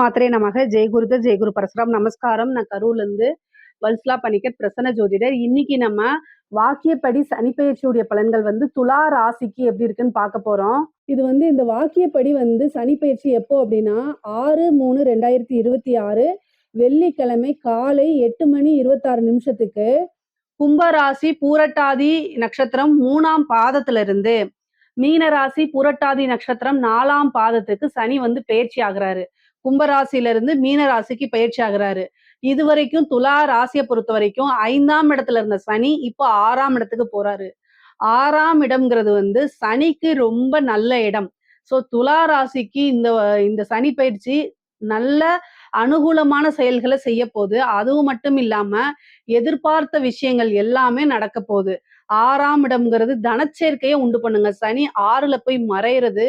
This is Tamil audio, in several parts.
மாத்திரை நமக. ஜெயகுருத ஜெயகுரு பரசுராம். நமஸ்காரம். நான் கரூர்லேருந்து வல்சலா பணிக்கர் பிரசன்ன ஜோதிடர். இன்னைக்கு நம்ம வாக்கியப்படி சனிப்பெயர்ச்சியுடைய பலன்கள் துலா ராசிக்கு எப்படி இருக்குன்னு பார்க்க போறோம். இது இந்த வாக்கியப்படி சனிப்பெயர்ச்சி எப்போ அப்படின்னா 6/3/2026 வெள்ளிக்கிழமை காலை 8:26 கும்பராசி பூரட்டாதி நட்சத்திரம் 3ஆம் பாதத்துல இருந்து மீனராசி புரட்டாதி நட்சத்திரம் 4ஆம் பாதத்துக்கு சனி பயிற்சி ஆகுறாரு. கும்பராசில இருந்து மீனராசிக்கு பயிற்சி ஆகுறாரு. இதுவரைக்கும் துலா ராசியை பொறுத்த வரைக்கும் 5ஆம் இடத்துல இருந்த சனி இப்போ 6ஆம் இடத்துக்கு போறாரு. 6ஆம் இடம்ங்கிறது சனிக்கு ரொம்ப நல்ல இடம். சோ துலா ராசிக்கு இந்த சனி பயிற்சி நல்ல அனுகூலமான செயல்களை செய்ய போகுது. அதுவும் மட்டும் இல்லாம எதிர்பார்த்த விஷயங்கள் எல்லாமே நடக்க போகுது. 6ஆம் இடம்ங்கிறது தனச்சேர்க்கையை உண்டு பண்ணுங்க. சனி 6ல போய் மறையிறது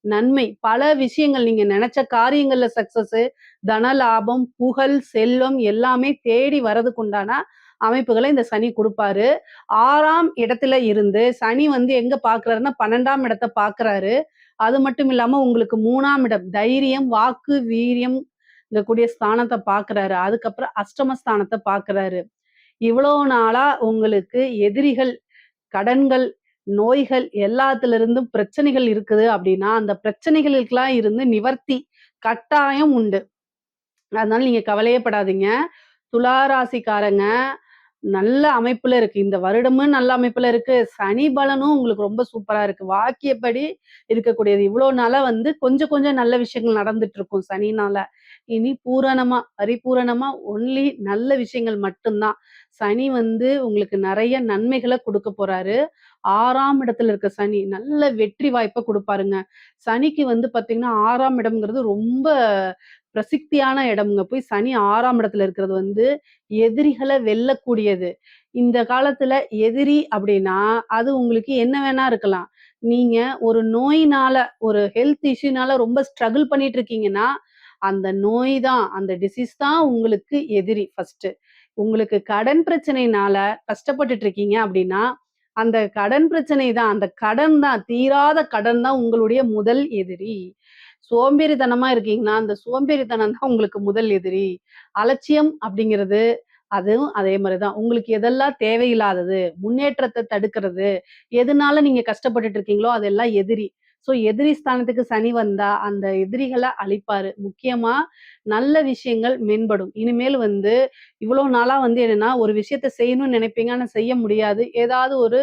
நன்மை. பல விஷயங்கள் நீங்க நினைச்ச காரியங்கள்ல சக்சஸ், தன லாபம், புகழ், செல்வம் எல்லாமே தேடி வரதுக்கு உண்டான அமைப்புகளை இந்த சனி கொடுப்பாரு. 6ஆம் இடத்துல இருந்து சனி எங்க பாக்குறாருன்னா 12ஆம் இடத்தை பாக்குறாரு. அது மட்டும் இல்லாம உங்களுக்கு 3ஆம் இடம் தைரியம், வாக்கு, வீரியம் கூடிய ஸ்தானத்தை பாக்குறாரு. அதுக்கப்புறம் அஷ்டமஸ்தானத்தை பாக்குறாரு. இவ்வளவு நாளா உங்களுக்கு எதிரிகள், கடன்கள், நோய்கள் எல்லாத்துல இருந்தும் பிரச்சனைகள் இருக்குது அப்படின்னா அந்த பிரச்சனைகளுக்கெல்லாம் இருந்து நிவர்த்தி கட்டாயம் உண்டு. அதனால நீங்க கவலையே படாதீங்க. துளாராசிக்காரங்க நல்ல அமைப்புல இருக்கு. இந்த வருடமும் நல்ல அமைப்புல இருக்கு. சனி பலனும் உங்களுக்கு ரொம்ப சூப்பரா இருக்கு. வாக்கியப்படி இருக்கக்கூடியது. இவ்வளவு நாளா கொஞ்சம் கொஞ்சம் நல்ல விஷயங்கள் நடந்துட்டு இருக்கும் சனினால. இனி பூரணமா பரிபூரணமா ஒன்லி நல்ல விஷயங்கள் மட்டும்தான். சனி உங்களுக்கு நிறைய நன்மைகளை கொடுக்க போறாரு. 6ஆம் இடத்துல இருக்க சனி நல்ல வெற்றி வாய்ப்பை கொடுப்பாருங்க. சனிக்கு பாத்தீங்கன்னா 6ஆம் இடம்ங்கிறது ரொம்ப பிரசித்தியான இடம்ங்க. போய் சனி 6ஆம் இடத்துல இருக்கிறது எதிரிகளை வெல்லக்கூடியது. இந்த காலத்துல எதிரி அப்படின்னா அது உங்களுக்கு என்ன வேணா இருக்கலாம். நீங்க ஒரு நோயினால ஒரு ஹெல்த் இஷ்யூனால ரொம்ப ஸ்ட்ரகிள் பண்ணிட்டு இருக்கீங்கன்னா அந்த நோய் தான், அந்த டிசீஸ் தான் உங்களுக்கு எதிரி ஃபர்ஸ்ட். உங்களுக்கு கடன் பிரச்சனைனால கஷ்டப்பட்டுட்டு இருக்கீங்க அப்படின்னா அந்த கடன் பிரச்சனை தான், அந்த கடன் தான், தீராத கடன் தான் உங்களுடைய முதல் எதிரி. சோம்பேறித்தனமா இருக்கீங்கன்னா அந்த சோம்பேறித்தனம் தான் உங்களுக்கு முதல் எதிரி. அலட்சியம் அப்படிங்கிறது அதுவும் அதே மாதிரிதான். உங்களுக்கு எதெல்லாம் தேவையில்லாதது, முன்னேற்றத்தை தடுக்கிறது, எதனால நீங்க கஷ்டப்பட்டுட்டு இருக்கீங்களோ அதெல்லாம் எதிரி. சோ எதிரி ஸ்தானத்துக்கு சனி வந்தா அந்த எதிரிகளை அழிப்பாரு. முக்கியமா நல்ல விஷயங்கள் மேம்படும். இனிமேல் இவ்வளவு நாளா என்னன்னா ஒரு விஷயத்த செய்யணும்னு நினைப்பீங்க, ஆனா செய்ய முடியாது. ஏதாவது ஒரு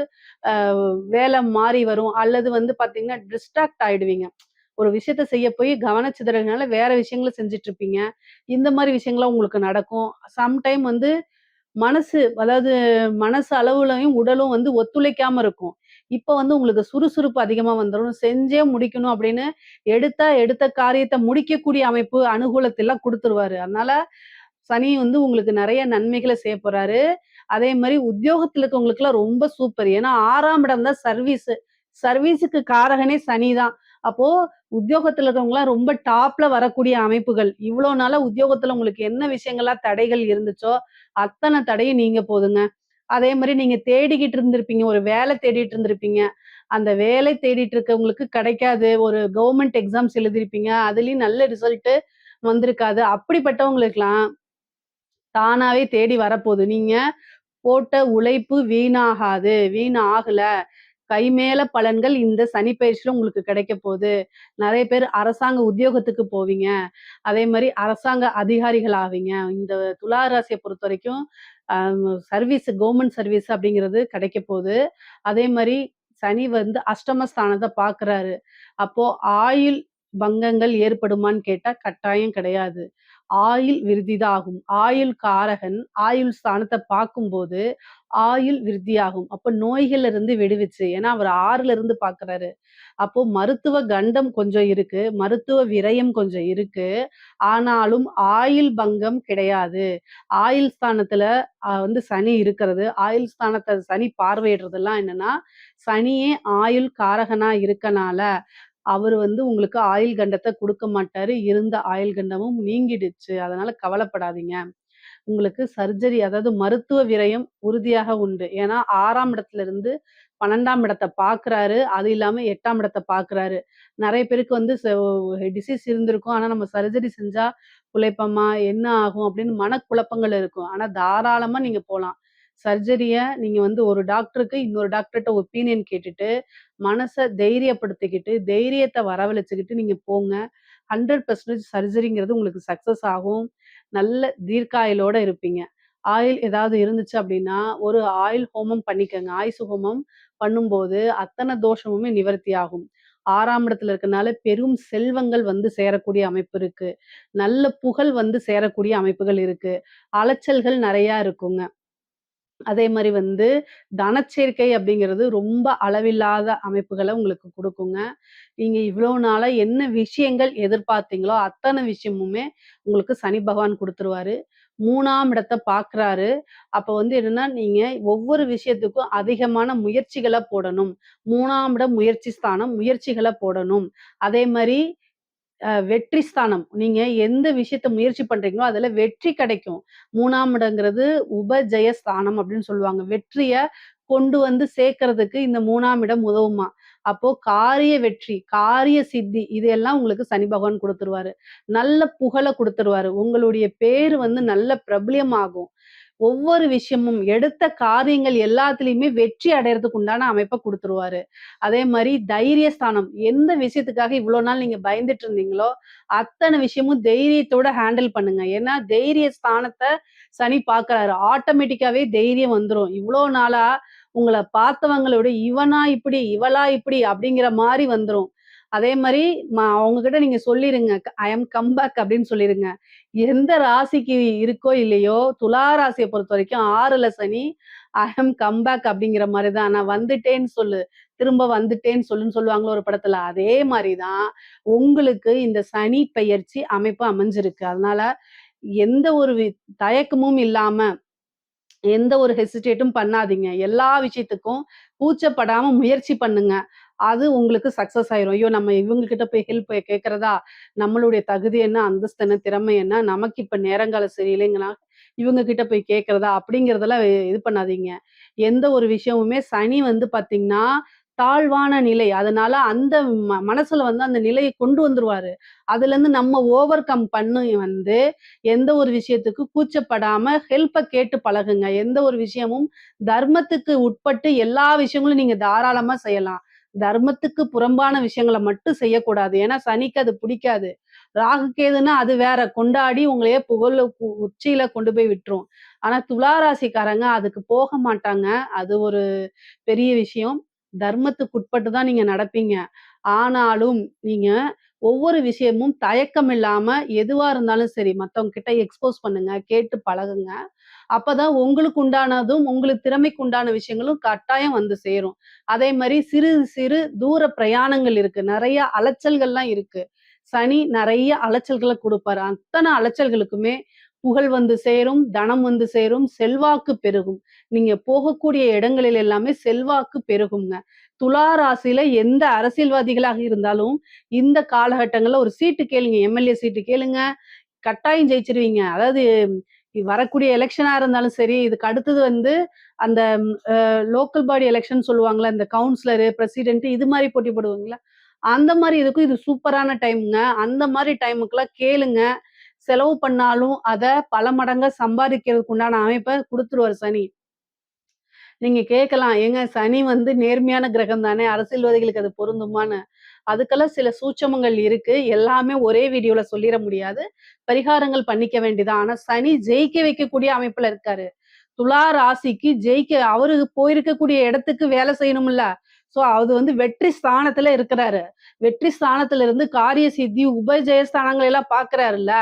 வேலை மாறி வரும் அல்லது பாத்தீங்கன்னா டிஸ்ட்ராக்ட் ஆயிடுவீங்க. ஒரு விஷயத்த செய்ய போய் கவனச்சிதறல்னால வேற விஷயங்களை செஞ்சுட்டு இருப்பீங்க. இந்த மாதிரி விஷயங்கள்லாம் உங்களுக்கு நடக்கும். சம்டைம் மனசு அதாவது மனசு அளவுலயும் உடலும் ஒத்துழைக்காம இருக்கும். இப்ப உங்களுக்கு சுறுசுறுப்பு அதிகமா வந்துரும். செஞ்சே முடிக்கணும் அப்படின்னு எடுத்த காரியத்தை முடிக்கக்கூடிய அமைப்பு அனுகூலத்தெல்லாம் கொடுத்துருவாரு. அதனால சனி உங்களுக்கு நிறைய நன்மைகளை செய்ய போறாரு. அதே மாதிரி உத்தியோகத்துல இருக்கவங்களுக்கு எல்லாம் ரொம்ப சூப்பர். ஏன்னா 6ஆம் இடம் தான் சர்வீஸ். சர்வீஸுக்கு காரகனே சனிதான். அப்போ உத்தியோகத்துல இருக்கவங்க எல்லாம் ரொம்ப டாப்ல வரக்கூடிய அமைப்புகள். இவ்வளவு நாளா உத்தியோகத்துல உங்களுக்கு என்ன விஷயங்கள்லாம் தடைகள் இருந்துச்சோ அத்தனை தடையும் நீங்க போதுங்க. அதே மாதிரி நீங்க தேடிக்கிட்டு இருந்திருப்பீங்க, ஒரு வேலை தேடிட்டு இருந்திருப்பீங்க. அந்த வேலை தேடிட்டு இருக்கவங்களுக்கு கிடைக்காது. ஒரு கவர்மெண்ட் எக்ஸாம்ஸ் எழுதிருப்பீங்க, அதுலயும் நல்ல ரிசல்ட் வந்திருக்காது. அப்படிப்பட்டவங்களுக்கெல்லாம் தானாவே தேடி வரப்போகுது. நீங்க போட்ட உழைப்பு வீணாகாது, வீண் ஆகல. கைமேல பலன்கள் இந்த சனி பயிற்சியில உங்களுக்கு கிடைக்க போகுது. நிறைய பேர் அரசாங்க உத்தியோகத்துக்கு போவீங்க. அதே மாதிரி அரசாங்க அதிகாரிகள் ஆவீங்க. இந்த துலா ராசியை பொறுத்த வரைக்கும் சர்வீஸ், கவர்மெண்ட் சர்வீஸ் அப்படிங்கிறது கிடைக்க போகுது. அதே மாதிரி சனி அஷ்டமஸ்தானத்தை பாக்குறாரு. அப்போ ஆயுள் பங்கங்கள் ஏற்படுமான்னு கேட்டா கட்டாயம் கிடையாது. ஆயுள் விருத்திதான் ஆகும். ஆயுள் காரகன் ஆயுள் ஸ்தானத்தை பார்க்கும்போது ஆயுள் விருத்தியாகும். அப்ப நோய்கள்ல இருந்து விடுவிச்சு. ஏன்னா அவர் 6ல இருந்து பாக்குறாரு. அப்போ மருத்துவ கண்டம் கொஞ்சம் இருக்கு, மருத்துவ விரயம் கொஞ்சம் இருக்கு. ஆனாலும் ஆயுள் பங்கம் கிடையாது. ஆயுள் ஸ்தானத்துல சனி இருக்கிறது. ஆயுள் ஸ்தானத்தை சனி பார்வையிடுறதெல்லாம் என்னன்னா சனியே ஆயுள் காரகனா இருக்கனால அவரு உங்களுக்கு ஆயுள் கண்டத்தை கொடுக்க மாட்டாரு. இருந்த ஆயுள் கண்டமும் நீங்கிடுச்சு. அதனால கவலைப்படாதீங்க. உங்களுக்கு சர்ஜரி அதாவது மருத்துவ விரயம் உறுதியாக உண்டு. ஏன்னா 6ஆம் இடத்துல இருந்து 12ஆம் இடத்த பார்க்குறாரு. அது இல்லாம 8ஆம் இடத்த பார்க்குறாரு. நெறைய பேருக்கு வந்து டிசீஸ் இருந்திருக்கும். ஆனா நம்ம சர்ஜரி செஞ்சா குழப்பமா, என்ன ஆகும் அப்படின்னு மனக்குழப்பங்கள் இருக்கும். ஆனா தாராளமா நீங்க போலாம். சர்ஜரிய நீங்க வந்து ஒரு டாக்டருக்கு இன்னொரு டாக்டர்ட்ட ஒப்பீனியன் கேட்டுட்டு, மனச தைரியப்படுத்திக்கிட்டு, தைரியத்த வரவழைச்சுக்கிட்டு நீங்க போங்க. 100% சர்ஜரிங்கிறது உங்களுக்கு சக்சஸ் ஆகும். நல்ல தீர்க்காயுளோட இருப்பீங்க. ஆயில் ஏதாவது இருந்துச்சு அப்படின்னா, ஒரு ஆயில் ஹோமம் பண்ணிக்கங்க. ஆயுசு ஹோமம் பண்ணும்போது அத்தன தோஷமுமே நிவர்த்தி ஆகும். 6ஆம் இடத்துல இருக்கனால பெரும் செல்வங்கள் வந்து சேரக்கூடிய அமைப்பு இருக்கு. நல்ல புகழ் வந்து சேரக்கூடிய அமைப்புகள் இருக்கு. அலைச்சல்கள் நெறையா இருக்குங்க. அதே மாரி வந்து தனச்சேர்க்கை அப்படிங்கிறது ரொம்ப அளவில்லாத அமைப்புகள உங்களுக்கு குடுக்குங்க. நீங்க இவ்வளோ நாளா என்ன விஷயங்கள் எதிர்பார்த்தீங்களோ, அத்தன விஷயமுமே உங்களுக்கு சனி பகவான் குடுத்துருவாரு. 3ஆம் இடத்த பார்க்குறாரு. அப்ப வந்து என்னன்னா, நீங்க ஒவ்வொரு விஷயத்துக்கும் அதிகமான முயற்சிகள போடணும். 3ஆம் இடம் முயற்சி ஸ்தானம். முயற்சிகள போடணும். அதே மாரி வெற்றி ஸ்தானம். நீங்க எந்த விஷயத்த முயற்சி பண்றீங்களோ, அதுல வெற்றி கிடைக்கும். 3ஆம் இடங்கிறது உபஜய ஸ்தானம் அப்படின்னு சொல்லுவாங்க. வெற்றிய கொண்டு வந்து சேர்க்கறதுக்கு இந்த 3ஆம் இடம் உதவுமாம். அப்போ காரிய வெற்றி, காரிய சித்தி இது எல்லாம் உங்களுக்கு சனி பகவான் குடுத்துருவாரு. நல்ல புகழ குடுத்துருவாரு. உங்களுடைய பேரு வந்து நல்ல பிரபல்யமாகும். ஒவ்வொரு விஷயமும் எடுத்த காரியங்கள் எல்லாத்துலயுமே வெற்றி அடையறதுக்கு உண்டான அமைப்ப குடுத்துருவாரு. அதே மாரி தைரியஸ்தானம். எந்த விஷயத்துக்காக இவ்ளோ நாள் நீங்க பயந்துட்டு இருந்தீங்களோ, அத்தன விஷயமும் தைரியத்தோட ஹேண்டில் பண்ணுங்க. ஏன்னா, தைரிய ஸ்தானத்த சனி பார்க்குறாரு. ஆட்டோமேட்டிக்காவே தைரியம் வந்துரும். இவ்ளோ நாளா உங்கள பார்த்தவங்களோட இவனா இப்படி, இவளா இப்படி அப்படிங்கிற மாரி வந்துரும். அதே மாரி அவங்க கிட்ட நீங்க சொல்லிருங்க. ஐ அம் கம் பேக் அப்படின்னு சொல்லிருங்க. எந்த ராசிக்கு இருக்கோ இல்லையோ, துலா ராசிய பொறுத்தவரைக்கும் 6ல சனி, ஐ அம் கம் பேக் அப்படிங்கிற மாரி தான். நான் வந்துட்டேன்னு சொல்லு. திரும்ப வந்துட்டேன்னு சொல்லுன்னு சொல்லுவாங்கல்ல ஒரு படத்துல. அதே மாரி தான் உங்களுக்கு இந்த சனி பெயர்ச்சி அமைப்பு அமைஞ்சிருக்கு. அதனால எந்த ஒரு தயக்கமும் இல்லாம எந்த ஒரு ஹெசிடேட்டும் பண்ணாதீங்க. எல்லா விஷயத்துக்கும் கூச்சப்படாம முயற்சி பண்ணுங்க. அது உங்களுக்கு சக்சஸ் ஆயிரும். ஐயோ! நம்ம இவங்க கிட்ட போய் ஹெல்ப் கேட்கிறதா? நம்மளுடைய தகுதி என்ன? அந்தஸ்து என்ன? திறமை என்ன? நமக்கு இப்ப நேரங்காலம் சரியில்லைங்கன்னா, இவங்க கிட்ட போய் கேட்கிறதா? அப்படிங்கிறதெல்லாம் இது பண்ணாதீங்க. எந்த ஒரு விஷயமுமே சனி வந்து பார்த்தீங்கன்னா, தாழ்வான நிலை. அதனால அந்த மனசுல வந்து அந்த நிலைய கொண்டு வந்துருவாரு. அதுலருந்து நம்ம ஓவர் கம் பண்ணி வந்து எந்த ஒரு விஷயத்துக்கு கூச்சப்படாம ஹெல்ப்ப கேட்டு பழகுங்க. எந்த ஒரு விஷயமும் தர்மத்துக்கு உட்பட்டு எல்லா விஷயங்களும் நீங்க தாராளமா செய்யலாம். தர்மத்துக்கு புறம்பான விஷயங்கள மட்டும் செய்யக்கூடாது. ஏன்னா சனிக்கு அது பிடிக்காது. ராகு கேதுன்னா அது வேற. கொண்டாடி உங்களையே புகழ்ல உச்சியில கொண்டு போய் விட்டுரும். ஆனா துலா ராசிக்காரங்க அதுக்கு போக மாட்டாங்க. அது ஒரு பெரிய விஷயம். தர்மத்துக்கு உட்பட்டு தான் நீங்க நடப்பீங்க. ஆனாலும் நீங்க ஒவ்வொரு விஷயமும் தயக்கம் இல்லாம எதுவா இருந்தாலும் சரி, மத்தவங்க கிட்ட எக்ஸ்போஸ் பண்ணுங்க. கேட்டு பழகுங்க. அப்பதான் உங்களுக்கு உண்டானதும், உங்களுக்கு திறமைக்கு உண்டான விஷயங்களும் கட்டாயம் வந்து சேரும். அதே மாரி சிறு சிறு தூர பிரயாணங்கள் இருக்கு. நெறைய அலைச்சல்கள்லாம் இருக்கு. சனி நெறைய அலைச்சல்கள குடுப்பாரு. அத்தன அலைச்சல்களுக்குமே புகழ் வந்து சேரும், தனம் வந்து சேரும், செல்வாக்கு பெருகும். நீங்க போகக்கூடிய இடங்களில் எல்லாமே செல்வாக்கு பெருகுங்க. துலா ராசியில எந்த அரசியல்வாதிகளாக இருந்தாலும், இந்த காலகட்டங்கள்ல ஒரு சீட்டு கேளுங்க. எம்எல்ஏ சீட்டு கேளுங்க. கட்டாயம் ஜெயிச்சுருவீங்க. அதாவது வரக்கூடிய எலக்ஷனா இருந்தாலும் சரி, இதுக்கு அடுத்தது வந்து அந்த லோக்கல் பாடி எலக்ஷன் சொல்லுவாங்கல்ல, இந்த கவுன்சிலரு, பிரசிடென்ட் இது மாரி போட்டி போடுவாங்கல்ல, அந்த மாரி இதுக்கும் இது சூப்பரான டைம்ங்க. அந்த மாரி டைமுக்குலாம் கேளுங்க. செலவு பண்ணாலும் அத பல மடங்கா சம்பாதிக்கிறதுக்கு உண்டான அமைப்ப குடுத்துருவாரு சனி. நீங்க கேட்கலாம், ஏங்க சனி வந்து நேர்மையான கிரகம் தானே, அரசியல்வாதிகளுக்கு அது பொருந்துமான்னு. அதுக்கெல்லாம் சில சூட்சமங்கள் இருக்கு. எல்லாமே ஒரே வீடியோல சொல்லிற முடியாது. பரிகாரங்கள் பண்ணிக்க வேண்டியதான். ஆனா சனி ஜெயிக்க வைக்கக்கூடிய அமைப்புல இருக்காரு. துலா ராசிக்கு ஜெயிக்க அவரு போயிருக்கக்கூடிய இடத்துக்கு வேலை செய்யணும்ல. சோ அது வந்து வெற்றி ஸ்தானத்துல இருக்கிறாரு. வெற்றி ஸ்தானத்துல இருந்து காரிய சித்தி, உபஜய ஸ்தானங்களை எல்லாம் பார்க்கிறாருல்ல.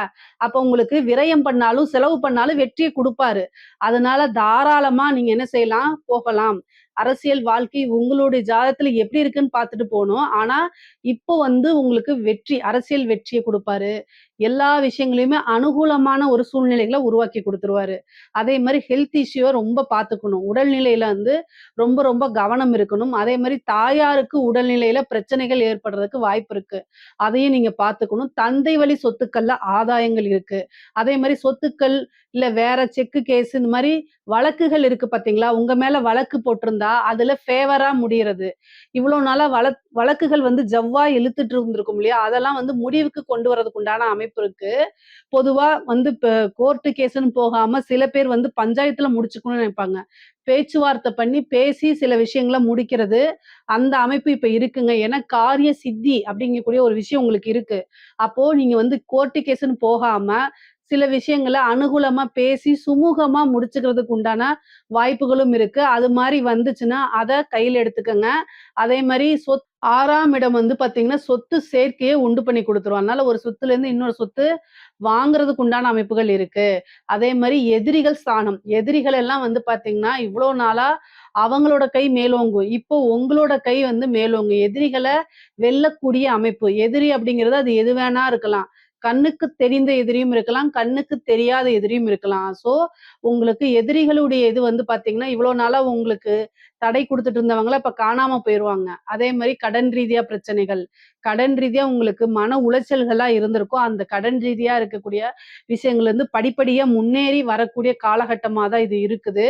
அப்ப உங்களுக்கு விரயம் பண்ணாலும், செலவு பண்ணாலும் வெற்றிய குடுப்பாரு. அதனால தாராளமா நீங்க என்ன செய்யலாம்? போகலாம். அரசியல் வாழ்க்கை உங்களுடைய ஜாதகத்துல எப்படி இருக்குன்னு பார்த்துட்டு போணும். ஆனா, இப்போ வந்து உங்களுக்கு வெற்றி, அரசியல் வெற்றிய குடுப்பாரு. எல்லா விஷயங்களையுமே அனுகூலமான ஒரு சூழ்நிலைகளை உருவாக்கி குடுத்துருவாரு. அதே மாரி ஹெல்த் இஷ்யூவ ரொம்ப பார்த்துக்கணும். உடல்நிலையில வந்து ரொம்ப ரொம்ப கவனம் இருக்கணும். அதே மாரி தாயாருக்கு உடல்நிலையில பிரச்சனைகள் ஏற்படுறதுக்கு வாய்ப்பு இருக்கு. அதையும் நீங்க பார்த்துக்கணும். தந்தை வழி சொத்துக்கள்ல ஆதாயங்கள் இருக்கு. அதே மாரி சொத்துக்கள், இல்ல வேற செக்கு கேஸ் இந்த மாரி வழக்குகள் இருக்கு பார்த்தீங்களா? உங்க மேல வழக்கு போட்டிருந்தா, அதுல ஃபேவரா முடியறது. இவ்வளோ நாளா வழக்குகள் வந்து ஜவ்வா இழுத்துட்டு இருந்திருக்கும் இல்லையா? அதெல்லாம் வந்து முடிவுக்கு கொண்டு வரதுக்கு உண்டான அமைப்பு இருக்கு. பொதுவா வந்து இப்ப கோர்ட் கேஸ்ன்னு போகாம சில பேர் வந்து பஞ்சாயத்துல முடிச்சுக்கணும்னு நினைப்பாங்க. பேச்சுவார்த்தை பண்ணி பேசி சில விஷயங்கள முடிக்கிறது, அந்த அமைப்பு இப்ப இருக்குங்க. ஏன்னா காரிய சித்தி அப்படிங்கக்கூடிய ஒரு விஷயம் உங்களுக்கு இருக்கு. அப்போ நீங்க வந்து கோர்ட் கேஸ்ன்னு போகாம, சில விஷயங்கள அனுகூலமா பேசி சுமூகமா முடிச்சுக்கிறதுக்கு உண்டான வாய்ப்புகளும் இருக்கு. அது மாரி வந்துச்சுன்னா, அத கையில எடுத்துக்கங்க. அதே மாரி 6ஆம் இடம் வந்து பார்த்தீங்கன்னா, சொத்து சேர்க்கைய உண்டு பண்ணி குடுத்துரும். அதனால ஒரு சொத்துலேருந்து இன்னொரு சொத்து வாங்குறதுக்கு உண்டான அமைப்புகள் இருக்கு. அதே மாரி எதிரிகள் ஸ்தானம். எதிரிகள் எல்லாம் வந்து பார்த்தீங்கன்னா, இவ்ளோ நாளா அவங்களோட கை மேலோங்கும். இப்போ உங்களோட கை வந்து மேலோங்கும். எதிரிகள வெல்லக்கூடிய அமைப்பு. எதிரி அப்படிங்கிறது அது எது வேணா இருக்கலாம். கண்ணுக்கு தெரிந்த எதிரியும் இருக்கலாம். கண்ணுக்கு தெரியாத எதிரியும் இருக்கலாம். உங்களுக்கு எதிரிகளுடைய இது வந்து பார்த்தீங்கன்னா, இவ்ளோ நாளா உங்களுக்கு தடை குடுத்துட்டு இருந்தவங்கள இப்ப காணாம போயிருவாங்க. அதே மாரி கடன் ரீதியா பிரச்சனைகள். கடன் ரீதியா உங்களுக்கு மன உளைச்சல்களா இருந்திருக்கும். அந்த கடன் ரீதியா இருக்கக்கூடிய விஷயங்கள்ல இருந்து படிப்படியா முன்னேறி வரக்கூடிய காலகட்டமா தான் இது இருக்குது.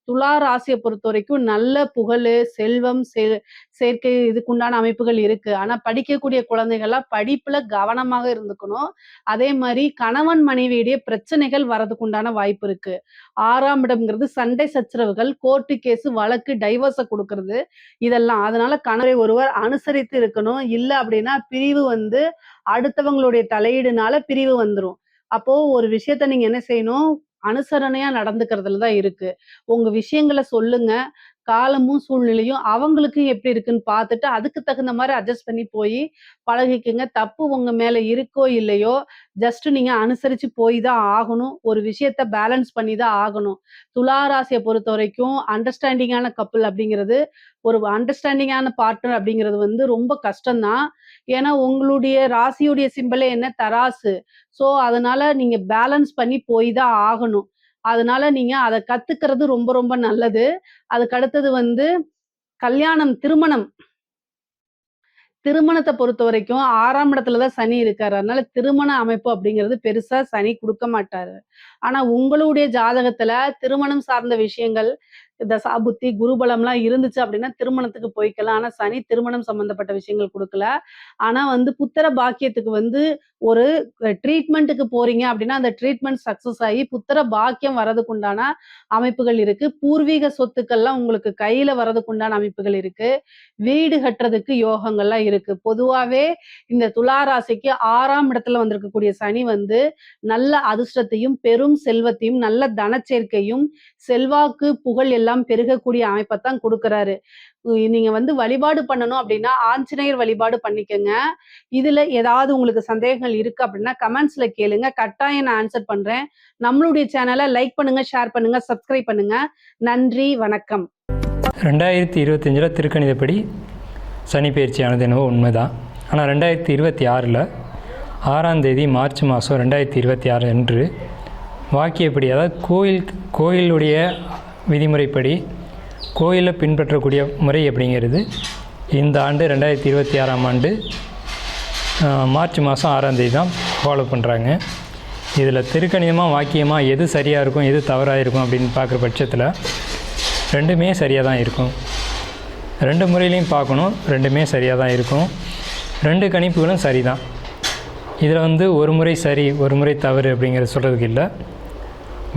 துலா ராசிய பொறுத்தவரைக்கும் நல்ல புகழு, செல்வம், சேர்க்கை இதுக்குண்டான அமைப்புகள் இருக்கு. ஆனா படிக்கக்கூடிய குழந்தைகள்லாம் படிப்புல கவனமாக இருந்துக்கணும். அதே மாரி கணவன் மனைவியிடையே பிரச்சனைகள் வரதுக்கு உண்டான வாய்ப்பு இருக்கு. 6ஆம் இடம்ங்கிறது சண்டை சச்சரவுகள், கோர்ட்டு கேஸ், வழக்கு, டைவர்ஸ குடுக்குறது இதெல்லாம். அதனால கணவரை ஒருவர் அனுசரித்து இருக்கணும். இல்ல அப்படின்னா பிரிவு வந்து அடுத்தவங்களுடைய தலையீடுனால பிரிவு வந்துரும். அப்போ ஒரு விஷயத்த நீங்க என்ன செய்யணும்? அனுசரணையா நடந்துக்கிறதுல தான் இருக்கு. உங்க விஷயங்கள சொல்லுங்க. காலமும், சூழ்நிலையும் அவங்களுக்கு எப்படி இருக்குன்னு பார்த்துட்டு, அதுக்கு தகுந்த மாரி அட்ஜஸ்ட் பண்ணி போயி பழகிக்கங்க. தப்பு உங்க மேல இருக்கோ, இல்லையோ, ஜஸ்ட் நீங்க அனுசரிச்சு போய் தான் ஆகணும். ஒரு விஷயத்த பேலன்ஸ் பண்ணி தான் ஆகணும். துலா ராசிய பொறுத்தவரைக்கும் அண்டர்ஸ்டாண்டிங்கான கப்புள் அப்படிங்கிறது, ஒரு அண்டர்ஸ்டாண்டிங்கான பார்ட்னர் அப்படிங்கிறது வந்து ரொம்ப கஷ்டம் தான். ஏன்னா, உங்களுடைய ராசியுடைய சிம்பலே என்ன? தராசு. அதனால நீங்க பேலன்ஸ் பண்ணி போய் தான் ஆகணும். அதனால நீங்க அத கத்துக்கிறது ரொம்ப ரொம்ப நல்லது. அதுக்கு அடுத்தது வந்து திருமணம். திருமணத்த பொறுத்தவரைக்கும் 6ஆம் இடத்துல தான் சனி இருக்காரு. அதனால திருமண அமைப்பு அப்படிங்கிறது பெருசா சனி குடுக்க மாட்டாரு. ஆனா உங்களுடைய ஜாதகத்துல திருமணம் சார்ந்த விஷயங்கள், தசாபுத்தி, குருபலம்லாம் இருந்துச்சு அப்படின்னா திருமணத்துக்கு போய்க்கலாம். ஆனா சனி திருமணம் சம்பந்தப்பட்ட விஷயங்கள் குடுக்கல. ஆனா வந்து புத்திர பாக்கியத்துக்கு வந்து ஒரு ட்ரீட்மெண்ட்டுக்கு போறீங்க அப்படின்னா, அந்த ட்ரீட்மெண்ட் சக்சஸ் ஆகி புத்திர பாக்கியம் வரதுக்கு உண்டான அமைப்புகள் இருக்கு. பூர்வீக சொத்துக்கள்லாம் உங்களுக்கு கையில வரதுக்கு உண்டான அமைப்புகள் இருக்கு. வீடு கட்டுறதுக்கு யோகங்கள்லாம் இருக்கு. பொதுவாவே இந்த துலா ராசிக்கு 6ஆம் இடத்துல வந்திருக்கக்கூடிய சனி வந்து நல்ல அதிர்ஷ்டத்தையும், பெரும் செல்வத்தையும், நல்ல தனச்சேர்க்கையும், செல்வாக்கு, புகழ் எல்லாம் பெருகக்கூடிய அமைப்பத்தான் குடுக்குறாரு. நீங்க வந்து வழிபாடு பண்ணணும் அப்படின்னா, ஆஞ்சநேயர் வழிபாடு பண்ணிக்கங்க. இதுல ஏதாவது உங்களுக்கு சந்தேகங்கள் இருக்கு அப்படின்னா, கமெண்ட்ஸ்ல கேளுங்க. கட்டாயம் நான் ஆன்சர் பண்றேன். நம்மளுடைய சேனல லைக் பண்ணுங்க, ஷேர் பண்ணுங்க, சப்ஸ்கிரைப் பண்ணுங்க. நன்றி, வணக்கம். 2025 திருக்கணிதப்படி சனி பயிற்சியானது என்னவோ உண்மைதான். ஆனால் 2026 6ஆம் தேதி மார்ச் மாதம் 2026 அன்று வாக்கியப்படி, அதாவது கோயிலுடைய விதிமுறைப்படி கோயிலில் பின்பற்றக்கூடிய முறை அப்படிங்கிறது இந்த ஆண்டு 2026ஆம் ஆண்டு மார்ச் மாதம் 6ஆம் தேதி தான் ஃபாலோ பண்ணுறாங்க. இதில் திருக்கணிதமாக வாக்கியமாக எது சரியாக இருக்கும், எது தவறாக இருக்கும் அப்படின்னு பார்க்குற பட்சத்தில் ரெண்டுமே சரியாக தான் இருக்கும். ரெண்டு முறையிலையும் பார்க்கணும், ரெண்டுமே சரியாக தான் இருக்கும். ரெண்டு கணிப்புகளும் சரி தான். இதில் வந்து ஒரு முறை சரி, ஒரு முறை தவறு அப்படிங்கிறது சொல்கிறதுக்கு இல்லை.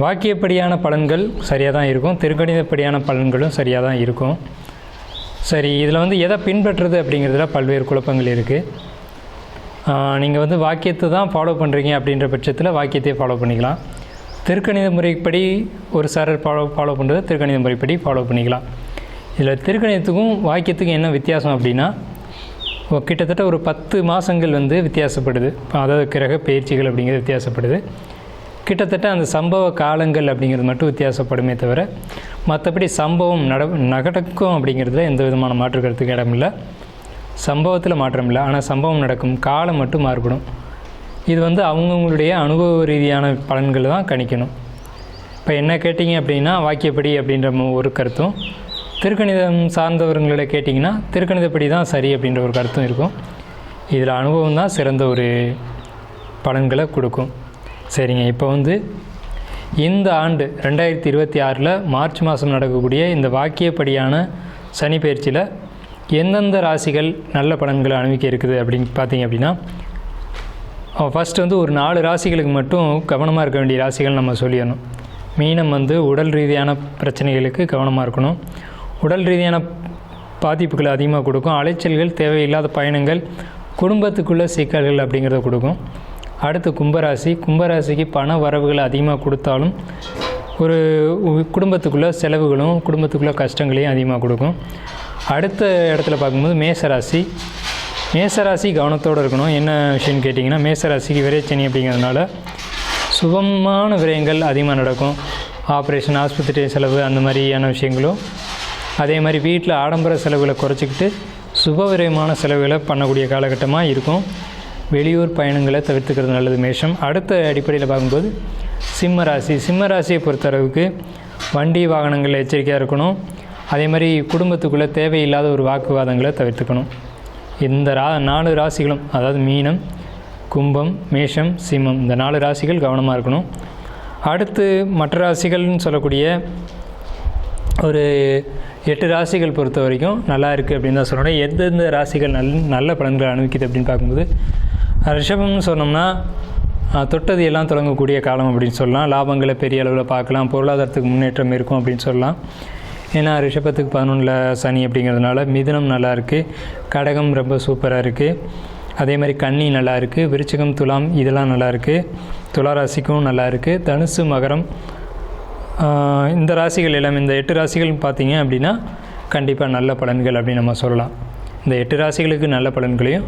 வாக்கியப்படியான பலன்கள் சரியாக தான் இருக்கும், திருக்கணிதப்படியான பலன்களும் சரியாக தான் இருக்கும். சரி, இதில் வந்து எதை பின்பற்றுறது அப்படிங்கிறதுல பல்வேறு குழப்பங்கள் இருக்குது. நீங்கள் வந்து வாக்கியத்தை தான் ஃபாலோ பண்ணுறீங்க அப்படின்ற பட்சத்தில் வாக்கியத்தையே ஃபாலோ பண்ணிக்கலாம். திருக்கணித முறைப்படி ஒரு சாரர் ஃபாலோ பண்ணுறது திருக்கணித முறைப்படி ஃபாலோ பண்ணிக்கலாம். இதில் திருக்கணிதத்துக்கும் வாக்கியத்துக்கும் என்ன வித்தியாசம் அப்படின்னா, கிட்டத்தட்ட ஒரு 10 மாதங்கள் வந்து வித்தியாசப்படுது. அதாவது கிரக பயிற்சிகள் அப்படிங்கிறது வித்தியாசப்படுது. கிட்டத்தட்ட அந்த சம்பவ காலங்கள் அப்படிங்கிறது மட்டும் வித்தியாசப்படுமே தவிர, மற்றபடி சம்பவம் நடக்கும் அப்படிங்கிறதுல எந்த விதமான மாற்று கருத்துக்கு இடமில்லை. சம்பவத்தில் மாற்றம் இல்லை, ஆனால் சம்பவம் நடக்கும் காலம் மட்டும் மாறுபடும். இது வந்து அவங்கவுங்களுடைய அனுபவ ரீதியான பலன்கள் தான் கணிக்கணும். இப்போ என்ன கேட்டிங்க அப்படின்னா வாக்கியப்படி அப்படின்ற ஒரு கருத்தும், திருக்கணிதம் சார்ந்தவர்களை கேட்டிங்கன்னா திருக்கணிதப்படி தான் சரி அப்படின்ற ஒரு கருத்தும் இருக்கும். இதில் அனுபவம் தான் சிறந்த ஒரு பலன்களை கொடுக்கும். சரிங்க, இப்போ வந்து இந்த ஆண்டு 2026 மார்ச் மாதம் நடக்கக்கூடிய இந்த வாக்கியப்படியான சனி பயிற்சியில் எந்தெந்த ராசிகள் நல்ல பலன்களை அனுபவிக்க இருக்குது அப்படின்னு பார்த்தீங்க அப்படின்னா, ஃபஸ்ட்டு வந்து ஒரு 4 ராசிகளுக்கு மட்டும் கவனமாக இருக்க வேண்டிய ராசிகள் நம்ம சொல்லிடணும். மீனம் வந்து உடல் ரீதியான பிரச்சனைகளுக்கு கவனமாக இருக்கணும். உடல் ரீதியான பாதிப்புகளை அதிகமாக கொடுக்கும். அலைச்சல்கள், தேவையில்லாத பயணங்கள், குடும்பத்துக்குள்ள சிக்கல்கள் அப்படிங்கிறத கொடுக்கும். அடுத்து கும்பராசி. கும்பராசிக்கு பண வரவுகளை அதிகமாக கொடுத்தாலும் ஒரு குடும்பத்துக்குள்ளே செலவுகளும் குடும்பத்துக்குள்ளே கஷ்டங்களையும் அதிகமாக கொடுக்கும். அடுத்த இடத்துல பார்க்கும்போது மேசராசி. மேசராசி கவனத்தோடு இருக்கணும். என்ன விஷயம்னு கேட்டிங்கன்னா, மேசராசிக்கு விரைச்சனி அப்படிங்கிறதுனால சுபமான விரயங்கள் அதிகமாக நடக்கும். ஆப்ரேஷன், ஆஸ்பத்திரி செலவு அந்த மாதிரியான விஷயங்களும், அதே மாதிரி வீட்டில் ஆடம்பர செலவுகளை குறைச்சிக்கிட்டு சுப விரயமான செலவுகளை பண்ணக்கூடிய காலகட்டமாக இருக்கும். வெளியூர் பயணங்களை தவிர்த்துக்கிறது நல்லது மேஷம். அடுத்த அடிப்படையில் பார்க்கும்போது சிம்ம ராசி. சிம்ம ராசியை பொறுத்தளவுக்கு வண்டி வாகனங்களில் எச்சரிக்கையாக இருக்கணும். அதே மாதிரி குடும்பத்துக்குள்ளே தேவையில்லாத ஒரு வாக்குவாதங்களை தவிர்த்துக்கணும். இந்த 4 ராசிகளும், அதாவது மீனம், கும்பம், மேஷம், சிம்மம், இந்த 4 ராசிகள் கவனமாக இருக்கணும். அடுத்து மற்ற ராசிகள்னு சொல்லக்கூடிய ஒரு 8 ராசிகள் பொறுத்த வரைக்கும் நல்லா இருக்குது அப்படின்னு தான் சொல்லணும். எந்தெந்த ராசிகள் நல்ல பலன்களை அனுபவிக்குது அப்படின்னு பார்க்கும்போது, ரிஷபம்னு சொன்னோம்னா தொட்டது எல்லாம் தொடங்கக்கூடிய காலம் அப்படின்னு சொல்லலாம். லாபங்களை பெரிய அளவில் பார்க்கலாம். பொருளாதாரத்துக்கு முன்னேற்றம் இருக்கும் அப்படின்னு சொல்லலாம். ஏன்னா ரிஷபத்துக்கு 11 சனி அப்படிங்கிறதுனால. மிதுனம் நல்லா இருக்குது. கடகம் ரொம்ப சூப்பராக இருக்குது. அதே மாதிரி கன்னி நல்லா இருக்குது. விருச்சிகம், துலாம் இதெல்லாம் நல்லா இருக்குது. துளாராசிக்கும் நல்லா இருக்குது. தனுசு, மகரம், இந்த ராசிகள் எல்லாம், இந்த 8 ராசிகள் பார்த்தீங்க அப்படின்னா கண்டிப்பாக நல்ல பலன்கள் அப்படின்னு நம்ம சொல்லலாம். இந்த 8 ராசிகளுக்கு நல்ல பலன்களையும்,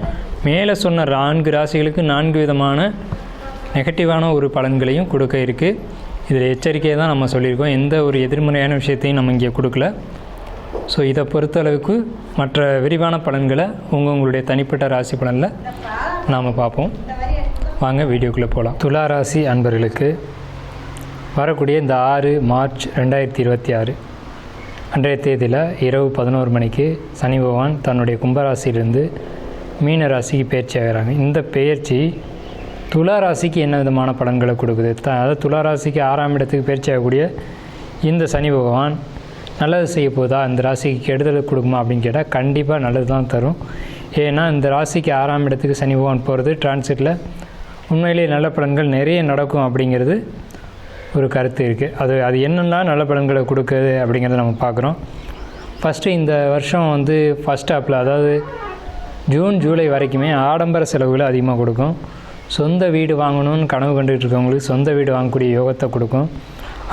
மேலே சொன்ன 4 ராசிகளுக்கு 4 விதமான நெகட்டிவான ஒரு பலன்களையும் கொடுக்க இருக்குது. இதில் எச்சரிக்கையை தான் நம்ம சொல்லியிருக்கோம். எந்த ஒரு எதிர்மறையான விஷயத்தையும் நம்ம இங்கே கொடுக்கல. ஸோ இதை பொறுத்தளவுக்கு மற்ற விரிவான பலன்களை உங்களுடைய தனிப்பட்ட ராசி பலனில் நாம் பார்ப்போம். வாங்க வீடியோக்குள்ளே போகலாம். துலா ராசி அன்பர்களுக்கு வரக்கூடிய இந்த 6 மார்ச் 2026 அன்றைய தேதியில் இரவு 11 மணிக்கு சனி பகவான் தன்னுடைய கும்பராசியிலிருந்து மீன ராசிக்கு பயிற்சி ஆகிறாங்க. இந்த பயிற்சி துலா ராசிக்கு என்ன விதமான பலன்களை கொடுக்குது? அதாவது துலா ராசிக்கு 6ஆம் இடத்துக்கு பயிற்சி ஆகக்கூடிய இந்த சனி பகவான் நல்லது செய்ய போதா, இந்த ராசிக்கு கெடுதல் கொடுக்குமா அப்படின்னு கேட்டால் கண்டிப்பாக நல்லது தான் தரும். ஏன்னா இந்த ராசிக்கு 6ஆம் இடத்துக்கு சனி பகவான் போகிறது டிரான்சிட்டில் உண்மையிலேயே நல்ல பலன்கள் நிறைய நடக்கும் அப்படிங்கிறது ஒரு கருத்து இருக்குது. அது என்னெல்லாம் நல்ல பலன்களை கொடுக்குது அப்படிங்கிறத நம்ம பார்க்குறோம். ஃபஸ்ட்டு இந்த வருஷம் வந்து ஃபஸ்ட் ஹாப்பில், அதாவது ஜூன் ஜூலை வரைக்குமே ஆடம்பர செலவுகளை அதிகமாக கொடுக்கும். சொந்த வீடு வாங்கணும்னு கனவு கண்டுகிட்டு இருக்கவங்களுக்கு சொந்த வீடு வாங்கக்கூடிய யோகத்தை கொடுக்கும்.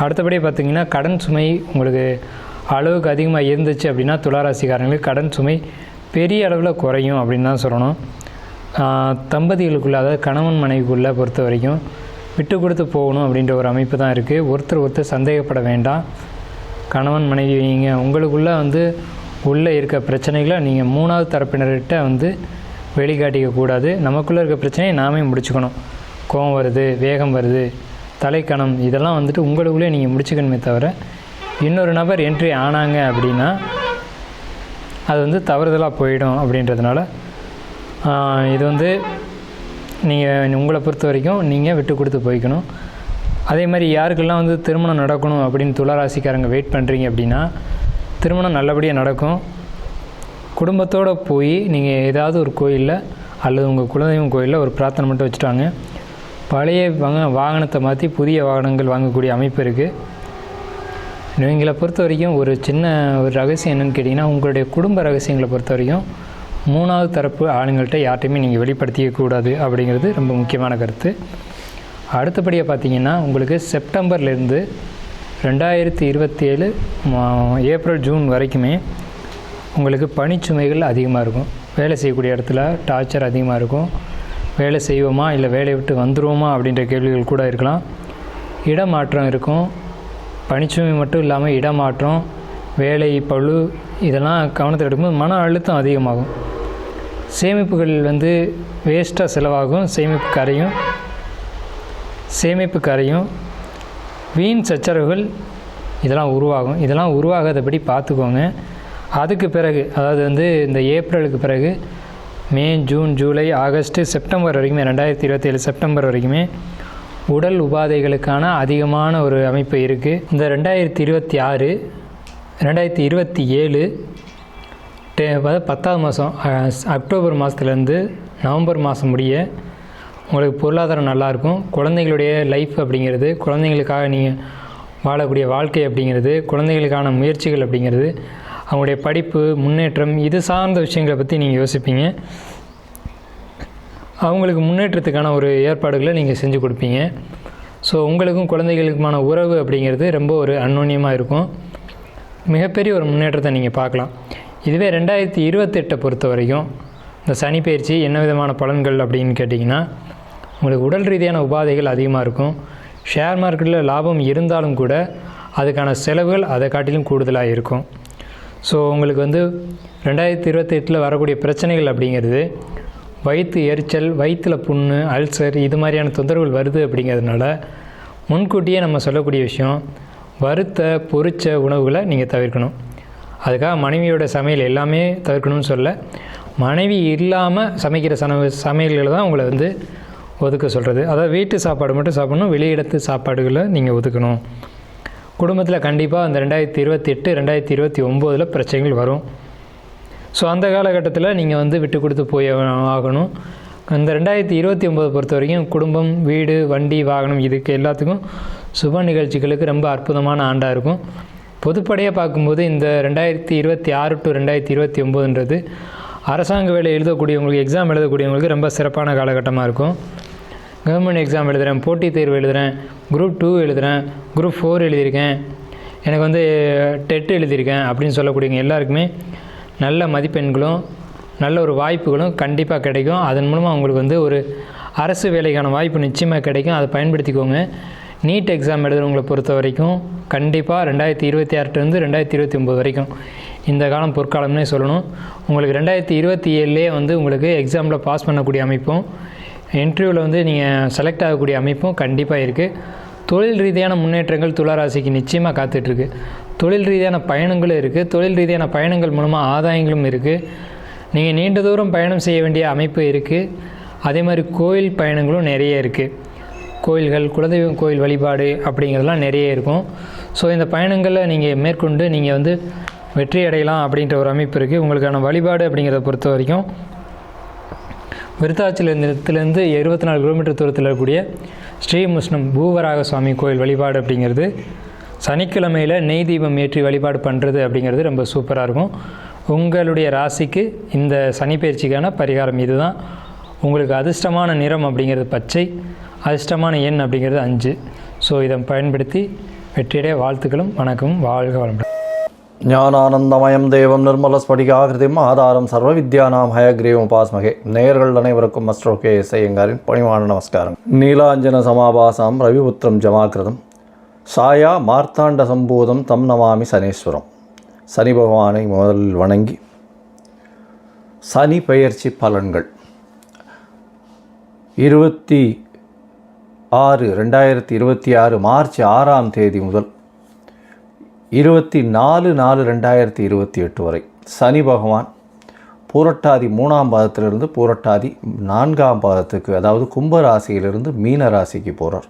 அடுத்தபடி பார்த்திங்கன்னா கடன் சுமை உங்களுக்கு அளவுக்கு அதிகமாக இருந்துச்சு அப்படின்னா துளாராசிக்காரங்களுக்கு கடன் சுமை பெரிய அளவில் குறையும் அப்படின்னு தான் சொல்லணும். தம்பதிகளுக்குள்ளே, அதாவது கணவன் மனைவிக்குள்ளே பொறுத்த வரைக்கும் விட்டு கொடுத்து போகணும் அப்படின்ற ஒரு அமைப்பு தான் இருக்குது. ஒருத்தர் சந்தேகப்பட வேண்டாம். கணவன் மனைவி நீங்கள் உங்களுக்குள்ளே வந்து உள்ளே இருக்க பிரச்சனைகளை நீங்கள் 3வது தரப்பினர்கிட்ட வந்து வெளிக்காட்டிக்கக்கூடாது. நமக்குள்ளே இருக்க பிரச்சனையை நாமே முடிச்சுக்கணும். கோபம் வருது, வேகம் வருது, தலைக்கணம், இதெல்லாம் வந்துட்டு உங்களுக்குள்ளே நீங்கள் முடிச்சுக்கணுமே தவிர இன்னொரு நபர் என்ட்ரி ஆனாங்க அப்படின்னா அது வந்து தவறுதலாக போயிடும். அப்படின்றதுனால இது வந்து நீங்கள் உங்களை பொறுத்த வரைக்கும் நீங்கள் விட்டு கொடுத்து போய்க்கணும். அதே மாதிரி யாருக்கெல்லாம் வந்து திருமணம் நடக்கணும் அப்படின்னு துளாராசிக்காரங்க வெயிட் பண்ணுறீங்க அப்படின்னா திருமணம் நல்லபடியாக நடக்கும். குடும்பத்தோடு போய் நீங்கள் ஏதாவது ஒரு கோயிலில் அல்லது உங்கள் குலதெய்வம் கோயிலில் ஒரு பிரார்த்தனை மட்டும் வச்சுட்டாங்க. பழைய வாகனத்தை மாற்றி புதிய வாகனங்கள் வாங்கக்கூடிய அமைப்பு இருக்குது. இவங்களை பொறுத்த வரைக்கும் ஒரு சின்ன ஒரு ரகசியம் என்னென்னு கேட்டிங்கன்னா, உங்களுடைய குடும்ப ரகசியங்களை பொறுத்த வரைக்கும் 3வது தரப்பு ஆளுங்கள்கிட்ட யார்ட்டையுமே நீங்கள் வெளிப்படுத்திக்கக்கூடாது அப்படிங்கிறது ரொம்ப முக்கியமான கருத்து. அடுத்தபடியாக பார்த்திங்கன்னா, உங்களுக்கு செப்டம்பர்லேருந்து 2027 ஏப்ரல் ஜூன் வரைக்குமே உங்களுக்கு பணிச்சுமைகள் அதிகமாக இருக்கும். வேலை செய்யக்கூடிய இடத்துல டார்ச்சர் அதிகமாக இருக்கும். வேலை செய்வோமா இல்லை வேலையை விட்டு வந்துடுவோமா அப்படின்ற கேள்விகள் கூட இருக்கலாம். இடமாற்றம் இருக்கும். பணிச்சுமை மட்டும் இல்லாமல் இடமாற்றம், வேலை பளு, இதெல்லாம் கவனத்தில் எடுக்கும்போது மன அழுத்தம் அதிகமாகும். சேமிப்புகள் வந்து வேஸ்ட்டாக செலவாகும், சேமிப்பு கரையும், வீண் சச்சரவுகள் இதெல்லாம் உருவாகும். இதெல்லாம் உருவாகாதபடி பார்த்துக்கோங்க. அதுக்கு பிறகு, அதாவது வந்து இந்த ஏப்ரலுக்கு பிறகு மே, ஜூன், ஜூலை, ஆகஸ்ட்டு, செப்டம்பர் வரைக்குமே, 2027 செப்டம்பர் வரைக்குமே உடல் உபாதைகளுக்கான அதிகமான ஒரு அமைப்பு இருக்குது. இந்த 2026, 2027 10ஆவது மாதம், அக்டோபர் மாதத்துலேருந்து நவம்பர் மாதம் முடிய உங்களுக்கு பொருளாதாரம் நல்லாயிருக்கும். குழந்தைங்களுடைய லைஃப் அப்படிங்கிறது, குழந்தைங்களுக்காக நீங்கள் வாழக்கூடிய வாழ்க்கை அப்படிங்கிறது, குழந்தைகளுக்கான முயற்சிகள் அப்படிங்கிறது, அவங்களுடைய படிப்பு, முன்னேற்றம், இது சார்ந்த விஷயங்களை பற்றி நீங்கள் யோசிப்பீங்க. அவங்களுக்கு முன்னேற்றத்துக்கான ஒரு ஏற்பாடுகளை நீங்கள் செஞ்சு கொடுப்பீங்க. ஸோ உங்களுக்கும் குழந்தைகளுக்குமான உறவு அப்படிங்கிறது ரொம்ப ஒரு அந்யோன்யமாக இருக்கும். மிகப்பெரிய ஒரு முன்னேற்றத்தை நீங்கள் பார்க்கலாம். இதுவே 2028 பொறுத்த வரைக்கும் இந்த சனி பயிற்சி என்ன விதமான பலன்கள் அப்படின்னு கேட்டிங்கன்னா, உங்களுக்கு உடல் ரீதியான உபாதைகள் அதிகமாக இருக்கும். ஷேர் மார்க்கெட்டில் லாபம் இருந்தாலும் கூட அதுக்கான செலவுகள் அதை காட்டிலும் கூடுதலாக இருக்கும். ஸோ உங்களுக்கு வந்து 2028 வரக்கூடிய பிரச்சனைகள் அப்படிங்கிறது வயிற்று எரிச்சல், வயிற்றில் புண்ணு, அல்சர், இது மாதிரியான தொந்தரவுகள் வருது. அப்படிங்கிறதுனால முன்கூட்டியே நம்ம சொல்லக்கூடிய விஷயம், வறுத்த பொரிச்ச உணவுகளை நீங்கள் தவிர்க்கணும். அதுக்காக மனைவியோட சமையல் எல்லாமே தவிர்க்கணும்னு சொல்ல, மனைவி இல்லாமல் சமைக்கிற சமையல்களை தான் உங்களை வந்து ஒதுக்க சொல்கிறது. அதாவது வீட்டு சாப்பாடு மட்டும் சாப்பிடணும், வெளியிடத்து சாப்பாடுகளை நீங்கள் ஒதுக்கணும். குடும்பத்தில் கண்டிப்பாக அந்த 2028, 2029 பிரச்சனைகள் வரும். ஸோ அந்த காலகட்டத்தில் நீங்கள் வந்து விட்டு கொடுத்து போய் ஆகணும். இந்த 2029 பொறுத்த வரைக்கும் குடும்பம், வீடு, வண்டி, வாகனம், இதுக்கு எல்லாத்துக்கும் சுப நிகழ்ச்சிகளுக்கு ரொம்ப அற்புதமான ஆண்டாக இருக்கும். பொதுப்படையாக பார்க்கும்போது இந்த 2026 to 2029 அரசாங்க வேலை எழுதக்கூடியவங்களுக்கு, எக்ஸாம் எழுதக்கூடியவங்களுக்கு ரொம்ப சிறப்பான காலகட்டமாக இருக்கும். கவர்மெண்ட் எக்ஸாம் எழுதுகிறேன், போட்டித் தேர்வு எழுதுகிறேன், குரூப் 2 எழுதுகிறேன், குரூப் 4 எழுதியிருக்கேன், எனக்கு வந்து டெட் எழுதியிருக்கேன் அப்படின்னு சொல்லக்கூடியவங்க எல்லாருக்குமே நல்ல மதிப்பெண்களும் நல்ல ஒரு வாய்ப்புகளும் கண்டிப்பாக கிடைக்கும். அதன் மூலமாக உங்களுக்கு வந்து ஒரு அரசு வேலைக்கான வாய்ப்பு நிச்சயமாக கிடைக்கும். அதை பயன்படுத்திக்கோங்க. நீட் எக்ஸாம் எழுதுறவங்களை பொறுத்த வரைக்கும் கண்டிப்பாக 2026 2029 வரைக்கும் இந்த காலம் பொற்காலம்னே சொல்லணும். உங்களுக்கு 2027 வந்து உங்களுக்கு எக்ஸாமில் பாஸ் பண்ணக்கூடிய அமைப்பும், இன்டர்வியூவில் வந்து நீங்கள் செலக்ட் ஆகக்கூடிய அமைப்பும் கண்டிப்பாக இருக்குது. தொழில் ரீதியான முன்னேற்றங்கள் துளாராசிக்கு நிச்சயமாக காத்துட்ருக்கு. தொழில் ரீதியான பயணங்களும் இருக்குது. தொழில் ரீதியான பயணங்கள் மூலமாக ஆதாயங்களும் இருக்குது. நீங்கள் நீண்ட தூரம் பயணம் செய்ய வேண்டிய அமைப்பு இருக்குது. அதே மாதிரி கோயில் பயணங்களும் நிறைய இருக்குது. கோயில்கள், குலதெய்வம் கோயில் வழிபாடு அப்படிங்கிறதுலாம் நிறைய இருக்கும். ஸோ இந்த பயணங்களில் நீங்கள் மேற்கொண்டு நீங்கள் வந்து வெற்றி அடையலாம் அப்படின்ற ஒரு அமைப்பு இருக்குது. உங்களுக்கான வழிபாடு அப்படிங்கிறத பொறுத்த வரைக்கும் விருத்தாச்சலத்திலேருந்து 24 கிலோமீட்டர் தூரத்தில் இருக்கக்கூடிய ஸ்ரீமுஷ்ணம் பூவராக சுவாமி கோயில் வழிபாடு அப்படிங்கிறது, சனிக்கிழமையில் நெய் தீபம் ஏற்றி வழிபாடு பண்ணுறது அப்படிங்கிறது ரொம்ப சூப்பராக இருக்கும். உங்களுடைய ராசிக்கு இந்த சனி பயிற்சிக்கான பரிகாரம் இதுதான். உங்களுக்கு அதிர்ஷ்டமான நிறம் அப்படிங்கிறது பச்சை, அதிர்ஷ்டமான எண் அப்படிங்கிறது 5. ஸோ இதை பயன்படுத்தி வெற்றியடைய வாழ்த்துக்களும் வணக்கமும். வாழ்க வளமுடன். ஞானானந்தமயம் தேவம் நிர்மலஸ்படிகாகிருதிம் ஆதாரம் சர்வ வித்யானாம் ஹயக்ரீவம் உபாஸ்மகே. நேயர்கள் அனைவருக்கும் அஸ்ட்ரோ கே எஸ் ஐயங்காரின் பணிவான நமஸ்காரம். நீலாஞ்சன சமாபாசாம் ரவிபுத்திரம் ஜமாகிருதம் சாயா மார்த்தாண்ட சம்பூதம் தம் நமாமி சனீஸ்வரம். சனி பகவானை முதலில் வணங்கி சனி பெயர்ச்சி பலன்கள் 2026 மார்ச் 6ஆம் தேதி முதல் 24/4/2028 வரை சனி பகவான் பூரட்டாதி 3ஆம் பாதத்திலிருந்து பூரட்டாதி 4ஆம் பாதத்துக்கு, அதாவது கும்பராசியிலிருந்து மீன ராசிக்கு போகிறார்.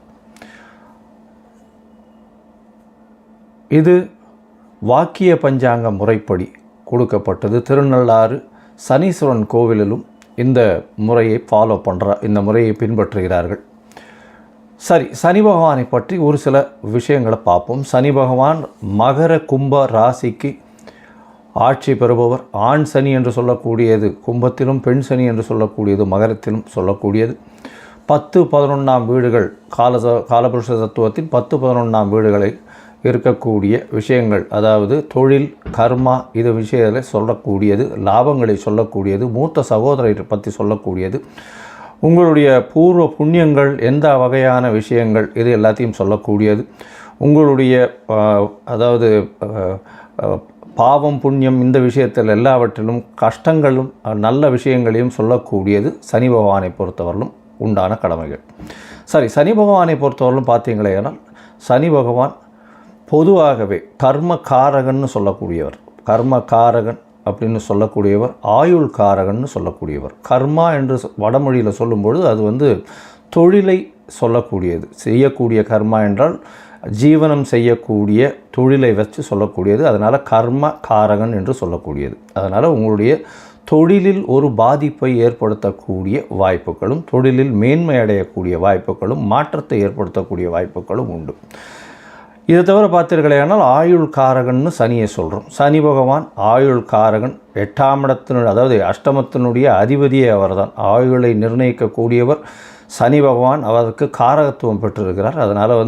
இது வாக்கிய பஞ்சாங்க முறைப்படி கொடுக்கப்பட்டது. திருநள்ளாறு சனீஸ்வரன் கோவிலிலும் இந்த முறையை இந்த முறையை பின்பற்றுகிறார்கள். சரி, சனி பகவானை பற்றி ஒரு சில விஷயங்களை பார்ப்போம். சனி பகவான் மகர கும்ப ராசிக்கு ஆட்சி பெறுபவர். ஆண் சனி என்று சொல்லக்கூடியது கும்பத்திலும், பெண் சனி என்று சொல்லக்கூடியது மகரத்திலும் சொல்லக்கூடியது. 10-11ஆம் வீடுகள் காலபுருஷ தத்துவத்தின் 10-11ஆம் வீடுகளில் இருக்கக்கூடிய விஷயங்கள், அதாவது தொழில், கர்மா, இது விஷயங்களை சொல்லக்கூடியது, லாபங்களை சொல்லக்கூடியது, மூத்த சகோதரரை பற்றி சொல்லக்கூடியது, உங்களுடைய பூர்வ புண்ணியங்கள், எந்த வகையான விஷயங்கள், இது எல்லாத்தையும் சொல்லக்கூடியது. உங்களுடைய அதாவது பாவம் புண்ணியம் இந்த விஷயத்தில் எல்லாவற்றிலும் கஷ்டங்களும் நல்ல விஷயங்களையும் சொல்லக்கூடியது சனி பகவானை பொறுத்தவரையிலும் உண்டான கடமைகள். சரி, சனி பகவானை பொறுத்தவரையிலும் பார்த்தீங்களேனால் சனி பகவான் பொதுவாகவே கர்மகாரகன்னு சொல்லக்கூடியவர். கர்மகாரகன் அப்படின்னு சொல்லக்கூடியவர், ஆயுள் காரகன்னு சொல்லக்கூடியவர். கர்மா என்று வடமொழியில் சொல்லும்பொழுது அது தொழிலை சொல்லக்கூடியது. செய்யக்கூடிய கர்மா என்றால் ஜீவனம் செய்யக்கூடிய தொழிலை வச்சு சொல்லக்கூடியது. அதனால் கர்ம காரகன் என்று சொல்லக்கூடியது. அதனால் உங்களுடைய தொழிலில் ஒரு பாதிப்பை ஏற்படுத்தக்கூடிய வாய்ப்புகளும், தொழிலில் மேன்மை அடையக்கூடிய வாய்ப்புகளும், மாற்றத்தை ஏற்படுத்தக்கூடிய வாய்ப்புகளும் உண்டு. இதை தவிர பார்த்தீர்களேனால் ஆயுள் காரகன்னு சனியை சொல்கிறோம். சனி பகவான் ஆயுள் காரகன், 8ஆம் இடத்தினுடைய அதாவது அஷ்டமத்தினுடைய அதிபதியே அவர் தான். ஆயுளை நிர்ணயிக்கக்கூடியவர் சனி பகவான். அவருக்கு காரகத்துவம் பெற்றிருக்கிறார். அதனால்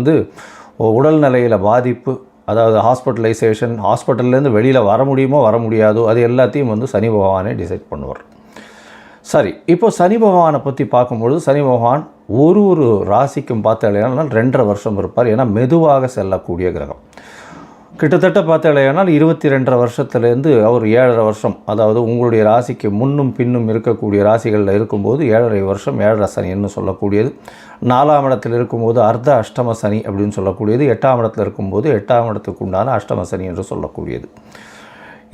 உடல்நிலையில் பாதிப்பு, அதாவது ஹாஸ்பிட்டலைசேஷன், ஹாஸ்பிட்டல்லேருந்து வெளியில் வர முடியுமோ வர முடியாதோ அது எல்லாத்தையும் சனி பகவானே டிசைட் பண்ணுவார். சரி, இப்போ சனி பகவானை பற்றி பார்க்கும்பொழுது சனி பகவான் ஒரு ராசிக்கும் பார்த்தாலேனால் 2.5 வருஷம் இருப்பார். ஏன்னா மெதுவாக செல்லக்கூடிய கிரகம். கிட்டத்தட்ட பார்த்தாலேனால் 22.5 வருஷத்துலேருந்து அவர் 7.5 வருஷம், அதாவது உங்களுடைய ராசிக்கு முன்னும் பின்னும் இருக்கக்கூடிய ராசிகளில் இருக்கும்போது 7.5 வருஷம் 7.5 சனின்னு சொல்லக்கூடியது. 4ஆம் இடத்தில் இருக்கும்போது அர்த்த அஷ்டம சனி அப்படின்னு சொல்லக்கூடியது. 8ஆம் இடத்தில் இருக்கும்போது 8ஆம் இடத்துக்கு உண்டான அஷ்டம சனி என்று சொல்லக்கூடியது.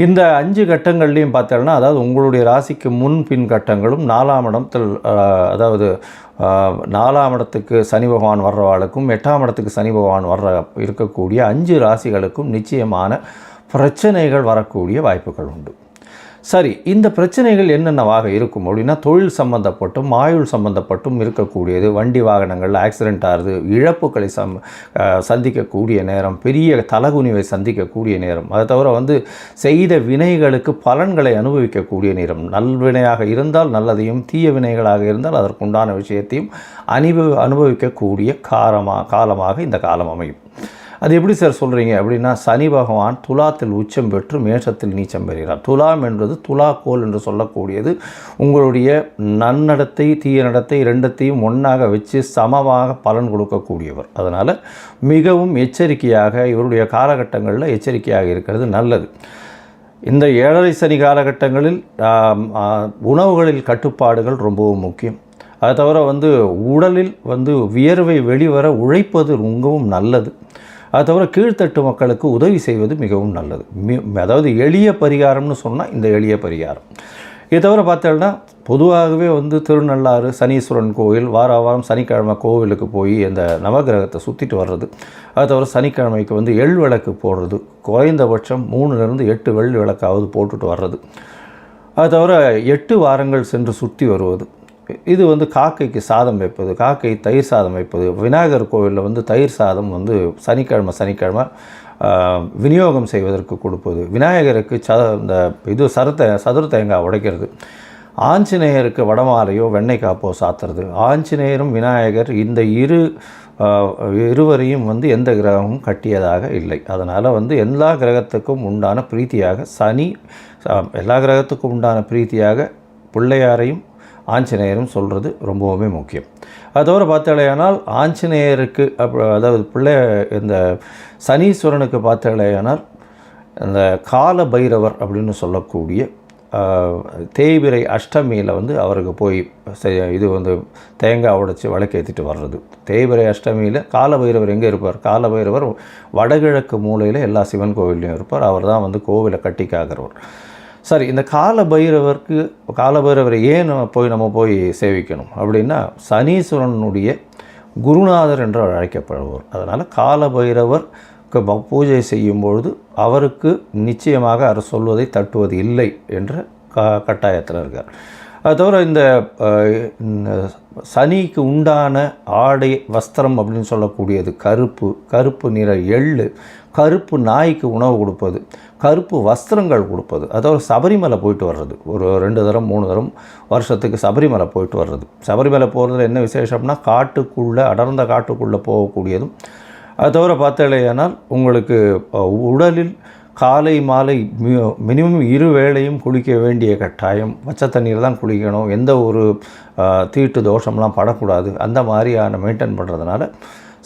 இந்த 5 கட்டங்கள்லையும் பார்த்தோம்னா, அதாவது உங்களுடைய ராசிக்கு முன் பின் கட்டங்களும் 4ஆம் இடத்தில், அதாவது 4ஆம் இடத்துக்கு சனி பகவான் வர்றவாளுக்கும் 8ஆம் இடத்துக்கு சனி பகவான் இருக்கக்கூடிய 5 ராசிகளுக்கும் நிச்சயமான பிரச்சனைகள் வரக்கூடிய வாய்ப்புகள் உண்டு. சரி, இந்த பிரச்சனைகள் என்னென்னவாக இருக்கும் அப்படின்னா, தொழில் சம்பந்தப்பட்டும் ஆயுள் சம்பந்தப்பட்டும் இருக்கக்கூடியது. வண்டி வாகனங்கள் ஆக்சிடெண்ட் ஆகுது, இழப்புகளை சந்திக்கக்கூடிய நேரம், பெரிய தலகுனிவை சந்திக்கக்கூடிய நேரம். அதை தவிர செய்த வினைகளுக்கு பலன்களை அனுபவிக்கக்கூடிய நேரம். நல்வினையாக இருந்தால் நல்லதையும், தீய வினைகளாக இருந்தால் அதற்குண்டான விஷயத்தையும் அனுபவிக்கக்கூடிய காலமாக இந்த காலம் அமையும். அது எப்படி சார் சொல்கிறீங்க அப்படின்னா, சனி பகவான் துலாத்தில் உச்சம் பெற்று மேஷத்தில் நீச்சம் பெறுகிறார். துலாம் என்பது துலாக்கோல் என்று சொல்லக்கூடியது. உங்களுடைய நன்னடத்தை தீய நடத்தை ரெண்டத்தையும் ஒன்றாக வச்சு சமமாக பலன் கொடுக்கக்கூடியவர். அதனால் மிகவும் எச்சரிக்கையாக இவருடைய காலகட்டங்களில் எச்சரிக்கையாக இருக்கிறது நல்லது. இந்த 7.5 சனி காலகட்டங்களில் உணவுகளில் கட்டுப்பாடுகள் ரொம்பவும் முக்கியம். அது தவிர உடலில் வியர்வை வெளிவர உழைப்பது ரொம்பவும் நல்லது. அது தவிர கீழ்த்தட்டு மக்களுக்கு உதவி செய்வது மிகவும் நல்லது. அதாவது எளிய பரிகாரம்னு சொன்னால் இந்த எளிய பரிகாரம். இதை தவிர பார்த்தோம்னா பொதுவாகவே திருநள்ளாறு சனீஸ்வரன் கோவில் வாரம் சனிக்கிழமை கோவிலுக்கு போய் அந்த நவகிரகத்தை சுற்றிட்டு வர்றது. அது தவிர சனிக்கிழமைக்கு எள் விளக்கு போடுறது, குறைந்தபட்சம் 3லிருந்து 8 வெள்ளி விளக்காவது போட்டுட்டு வர்றது. அது தவிர 8 வாரங்கள் சென்று சுற்றி வருவது. இது காக்கைக்கு சாதம் வைப்பது, காக்கை தயிர் சாதம் வைப்பது. விநாயகர் கோவிலில் தயிர் சாதம் சனிக்கிழமை விநியோகம் செய்வதற்கு கொடுப்பது. விநாயகருக்கு இந்த சதுர தேங்காய் உடைக்கிறது. ஆஞ்சநேயருக்கு வடமாலையோ வெண்ணெய் காப்போ சாத்துறது. ஆஞ்சநேயரும் விநாயகர் இந்த இருவரையும் எந்த கிரகமும் கட்டியதாக இல்லை. அதனால் எல்லா கிரகத்துக்கும் உண்டான பிரீத்தியாக எல்லா கிரகத்துக்கும் உண்டான பிரீத்தியாக பிள்ளையாரையும் ஆஞ்சநேயரும் சொல்கிறது ரொம்பவுமே முக்கியம். அது தவிர பார்த்தாலேயானால் ஆஞ்சநேயருக்கு அதாவது இந்த சனீஸ்வரனுக்கு பார்த்தாலேயானால் இந்த கால பைரவர் அப்படின்னு சொல்லக்கூடிய தேய்பிரை அஷ்டமியில் அவருக்கு போய் தேங்காய் உடைச்சி விளக்கேற்றிட்டு வர்றது. தேய்பிரை அஷ்டமியில் கால பைரவர் எங்கே இருப்பார்? கால பைரவர் வடகிழக்கு மூலையில் எல்லா சிவன் கோவிலையும் இருப்பார். அவர் தான் கோவிலை கட்டி காக்கிறவர். சரி, இந்த கால பைரவரை ஏன் நம்ம போய் சேவிக்கணும் அப்படின்னா, சனீஸ்வரனுடைய குருநாதர் என்று அழைக்கப்படுவார். அதனால் கால பைரவருக்கு பூஜை செய்யும்பொழுது அவருக்கு நிச்சயமாக அவர் சொல்வதை தட்டுவது இல்லை என்ற கட்டாயத்தில் இருக்கார். அது தவிர இந்த சனிக்கு உண்டான ஆடை வஸ்திரம் அப்படின்னு சொல்லக்கூடியது கருப்பு நிற எள்ளு, கருப்பு நாய்க்கு உணவு கொடுப்பது, கருப்பு வஸ்திரங்கள் கொடுப்பது. அதாவது சபரிமலை போயிட்டு வர்றது. ஒரு 2 தரம் 3 தரம் வருஷத்துக்கு சபரிமலை போயிட்டு வர்றது. சபரிமலை போகிறதுல என்ன விசேஷம்னா, அடர்ந்த காட்டுக்குள்ளே போகக்கூடியதும். அது தவிர பார்த்தாலேயானால் உங்களுக்கு உடலில் காலை மாலை மினிமம் 2 வேளையும் குளிக்க வேண்டிய கட்டாயம். பச்சை தண்ணீர் தான் குளிக்கணும். எந்த ஒரு தீட்டு தோஷம்லாம் படக்கூடாது. அந்த மாதிரியான மெயின்டைன் பண்ணுறதுனால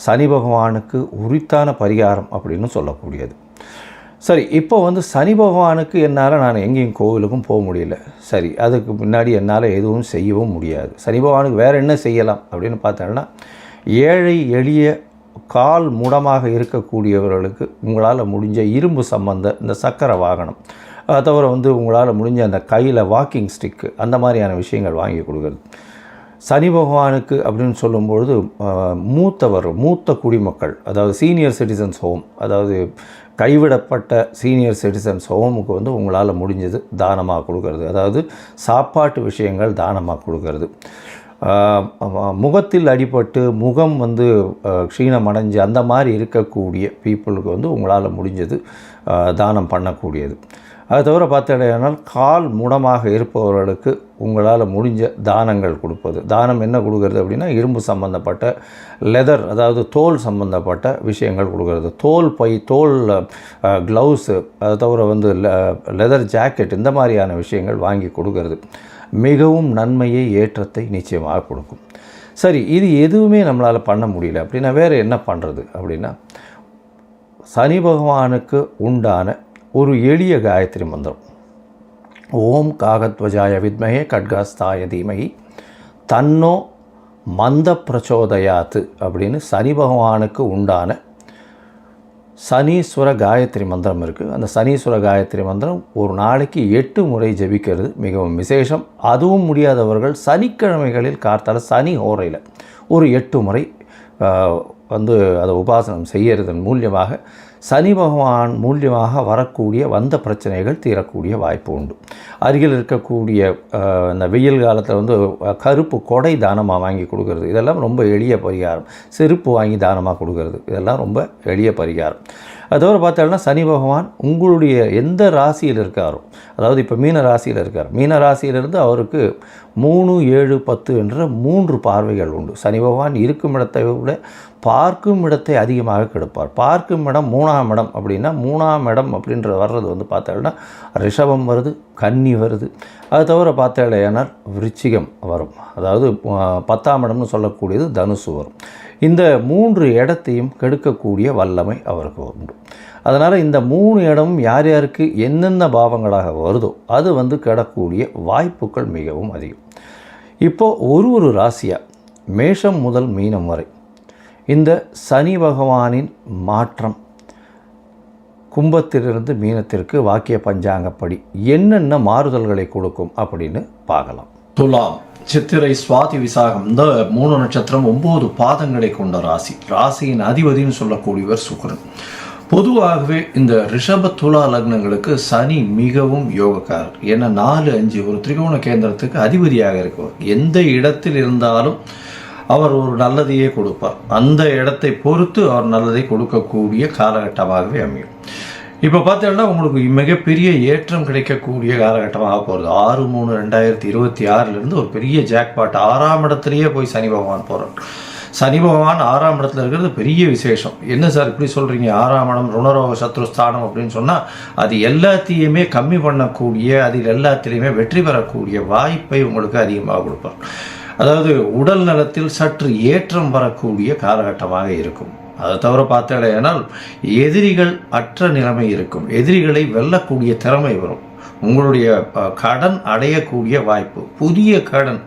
சனி பகவானுக்கு உரித்தான பரிகாரம் அப்படின்னு சொல்லக்கூடியது. சரி, இப்போ வந்து சனி பகவானுக்கு என்னால் நான் எங்கேயும் கோவிலுக்கும் போக முடியல. சரி, அதுக்கு முன்னாடி என்னால் எதுவும் செய்யவும் முடியாது. சனி பகவானுக்கு வேறு என்ன செய்யலாம் அப்படின்னு பார்த்தோன்னா, ஏழை எளிய கால் முடமாக இருக்கக்கூடியவர்களுக்கு உங்களால் முடிஞ்ச இரும்பு சம்பந்த இந்த சக்கர வாகனம், அதை தவிர வந்து உங்களால் முடிஞ்ச அந்த கையில் வாக்கிங் ஸ்டிக்கு, அந்த மாதிரியான விஷயங்கள் வாங்கி கொடுக்குறது. சனி பகவானுக்கு அப்படின்னு சொல்லும்பொழுது மூத்த குடிமக்கள், அதாவது சீனியர் சிட்டிசன்ஸ் ஹோம், அதாவது கைவிடப்பட்ட சீனியர் சிட்டிசன்ஸ் ஹோமுக்கு வந்து உங்களால் முடிஞ்சது தானமாக கொடுக்கறது, அதாவது சாப்பாட்டு விஷயங்கள் தானமாக கொடுக்கறது. முகத்தில் அடிபட்டு முகம் வந்து க்ஷீணம் அடைஞ்சு அந்த மாதிரி இருக்கக்கூடிய பீப்புளுக்கு வந்து உங்களால் முடிஞ்சது தானம் பண்ணக்கூடியது. அது தவிர பார்த்தீங்கன்னா கால் முடமாக இருப்பவர்களுக்கு உங்களால் முடிஞ்ச தானங்கள் கொடுப்பது. தானம் என்ன கொடுக்கறது அப்படின்னா, இரும்பு சம்பந்தப்பட்ட லெதர், அதாவது தோல் சம்பந்தப்பட்ட விஷயங்கள் கொடுக்கறது. தோல் பை, தோல் க்ளவுஸு, அது தவிர வந்து லெதர் ஜாக்கெட், இந்த மாதிரியான விஷயங்கள் வாங்கி கொடுக்கறது மிகவும் நன்மையை, ஏற்றத்தை நிச்சயமாக கொடுக்கும். சரி, இது எதுவுமே நம்மளால் பண்ண முடியல அப்படின்னா வேறு என்ன பண்ணுறது அப்படின்னா, சனி பகவானுக்கு உண்டான ஒரு எளிய காயத்ரி மந்திரம், ஓம் காகத்வஜாய வித்மஹே கட்காஸ்தாய தீமஹி தன்னோ மந்த பிரச்சோதயாத்து அப்படின்னு சனி பகவானுக்கு உண்டான சனீஸ்வர காயத்ரி மந்திரம் இருக்குது. அந்த சனீஸ்வர காயத்ரி மந்திரம் ஒரு நாளைக்கு 8 முறை ஜபிக்கிறது மிகவும் விசேஷம். அதுவும் முடியாதவர்கள் சனிக்கிழமைகளில் கார்த்தால சனி ஹோரையில் ஒரு 8 முறை வந்து அதை உபாசனம் செய்யறதன் மூலியமாக சனி பகவான் மூலியமாக வரக்கூடிய வந்த பிரச்சனைகள் தீரக்கூடிய வாய்ப்பு உண்டு. அருகில் இருக்கக்கூடிய இந்த வெயில் காலத்தில் வந்து கருப்பு கொடை தானமாக வாங்கி கொடுக்கறது, இதெல்லாம் ரொம்ப எளிய பரிகாரம். செருப்பு வாங்கி தானமாக கொடுக்கறது, இதெல்லாம் ரொம்ப எளிய பரிகாரம். அதோடு பார்த்தோம்னா சனி பகவான் உங்களுடைய எந்த ராசியில் இருக்காரோ, அதாவது இப்போ மீன ராசியில் இருக்கார், மீன ராசியிலிருந்து அவருக்கு 3, 7, 10 என்ற 3 பார்வைகள் உண்டு. சனி பகவான் இருக்கும் இடத்தை விட பார்க்கும் இடத்தை அதிகமாக கெடுப்பார். பார்க்கும் இடம் 3ஆம் இடம் அப்படின்னா, 3ஆம் இடம் அப்படின்ற வர்றது வந்து பார்த்தோம்னா ரிஷபம் வருது, கன்னி வருது. அது தவிர பார்த்தேனால் விருச்சிகம் வரும், அதாவது 10ஆம் இடம்னு சொல்லக்கூடியது தனுசு வரும். இந்த 3 இடத்தையும் கெடுக்கக்கூடிய வல்லமை அவருக்கு உண்டு. அதனால் இந்த 3 இடமும் யார் யாருக்கு என்னென்ன பாவங்களாக வருதோ அது வந்து கெடக்கூடிய வாய்ப்புகள் மிகவும் அதிகம். இப்போது ஒரு ராசியாக மேஷம் முதல் மீனம் வரை இந்த சனி பகவானின் மாற்றம் கும்பத்திலிருந்து மீனத்திற்கு வாக்கிய பஞ்சாங்கப்படி என்னென்ன மாறுதல்களை கொடுக்கும் அப்படின்னு பார்க்கலாம். துலாம், சித்திரை, சுவாதி, விசாகம், இந்த 3 நட்சத்திரம் 9 பாதங்களை கொண்ட ராசி. ராசியின் அதிபதினு சொல்லக்கூடியவர் சுக்கிரன். பொதுவாகவே இந்த ரிஷப துலா லக்னங்களுக்கு சனி மிகவும் யோகக்காரர். ஏன்னா 4, 5 ஒரு திரிகோண கேந்திரத்துக்கு அதிபதியாக இருக்குவார். எந்த இடத்தில் இருந்தாலும் அவர் ஒரு நல்லதையே கொடுப்பார். அந்த இடத்தை பொறுத்து அவர் நல்லதை கொடுக்கக்கூடிய காலகட்டமாகவே அமையும். இப்போ பார்த்தீங்கன்னா உங்களுக்கு மிகப்பெரிய ஏற்றம் கிடைக்கக்கூடிய காலகட்டமாக போகிறது. 6/3/2026 ஒரு பெரிய ஜாக்பாட் 6ஆம் இடத்துலையே போய் சனி பகவான் போகிறார். சனி பகவான் 6ஆம் இடத்துல இருக்கிறது பெரிய விசேஷம். என்ன சார் இப்படி சொல்கிறீங்க, 6ஆம் இடம் ருணரோக சத்ருஸ்தானம் அப்படின்னு சொன்னால் அது எல்லாத்தையுமே கம்மி பண்ணக்கூடிய, அதில் எல்லாத்திலையுமே வெற்றி பெறக்கூடிய வாய்ப்பை உங்களுக்கு அதிகமாக கொடுப்பார். அதாவது உடல் நலத்தில் சற்று ஏற்றம் வரக்கூடிய காலகட்டமாக இருக்கும். அதை தவிர பார்த்தேனால் எதிரிகள் அற்ற நிலைமை இருக்கும். எதிரிகளை வெல்லக்கூடிய திறமை வரும். உங்களுடைய கடன் அடையக்கூடிய வாய்ப்பு, புதிய கடன்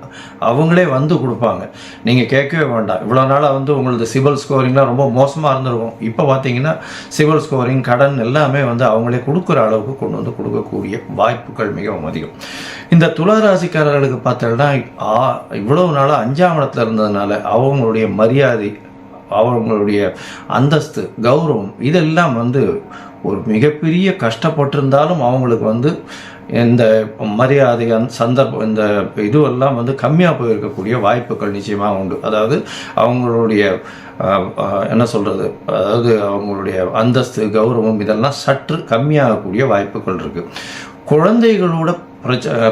அவங்களே வந்து கொடுப்பாங்க. நீங்கள் கேட்கவே வேண்டாம். இவ்வளோ நாளாக வந்து உங்களது சிபில் ஸ்கோரிங்லாம் ரொம்ப மோசமாக இருந்திருக்கும். இப்போ பார்த்தீங்கன்னா சிபில் ஸ்கோரிங், கடன் எல்லாமே வந்து அவங்களே கொடுக்குற அளவுக்கு கொண்டு வந்து கொடுக்கக்கூடிய வாய்ப்புகள் மிகவும் அதிகம். இந்த துளாராசிக்காரர்களுக்கு பார்த்தோம்னா இவ்வளவு நாளாக 5ஆம் இடத்துல இருந்ததுனால அவங்களுடைய மரியாதை, அவங்களுடைய அந்தஸ்து, கௌரவம் இதெல்லாம் வந்து ஒரு மிகப்பெரிய கஷ்டப்பட்டிருந்தாலும் அவங்களுக்கு வந்து இந்த மரியாதை, சந்தர்ப்பம், இந்த இதுவெல்லாம் வந்து கம்மியாக போயிருக்கக்கூடிய வாய்ப்புகள் நிச்சயமாக உண்டு. அதாவது அவங்களுடைய என்ன சொல்கிறது, அதாவது அவங்களுடைய அந்தஸ்து, கௌரவம் இதெல்லாம் சற்று கம்மியாகக்கூடிய வாய்ப்புகள் இருக்குது. குழந்தைகளோட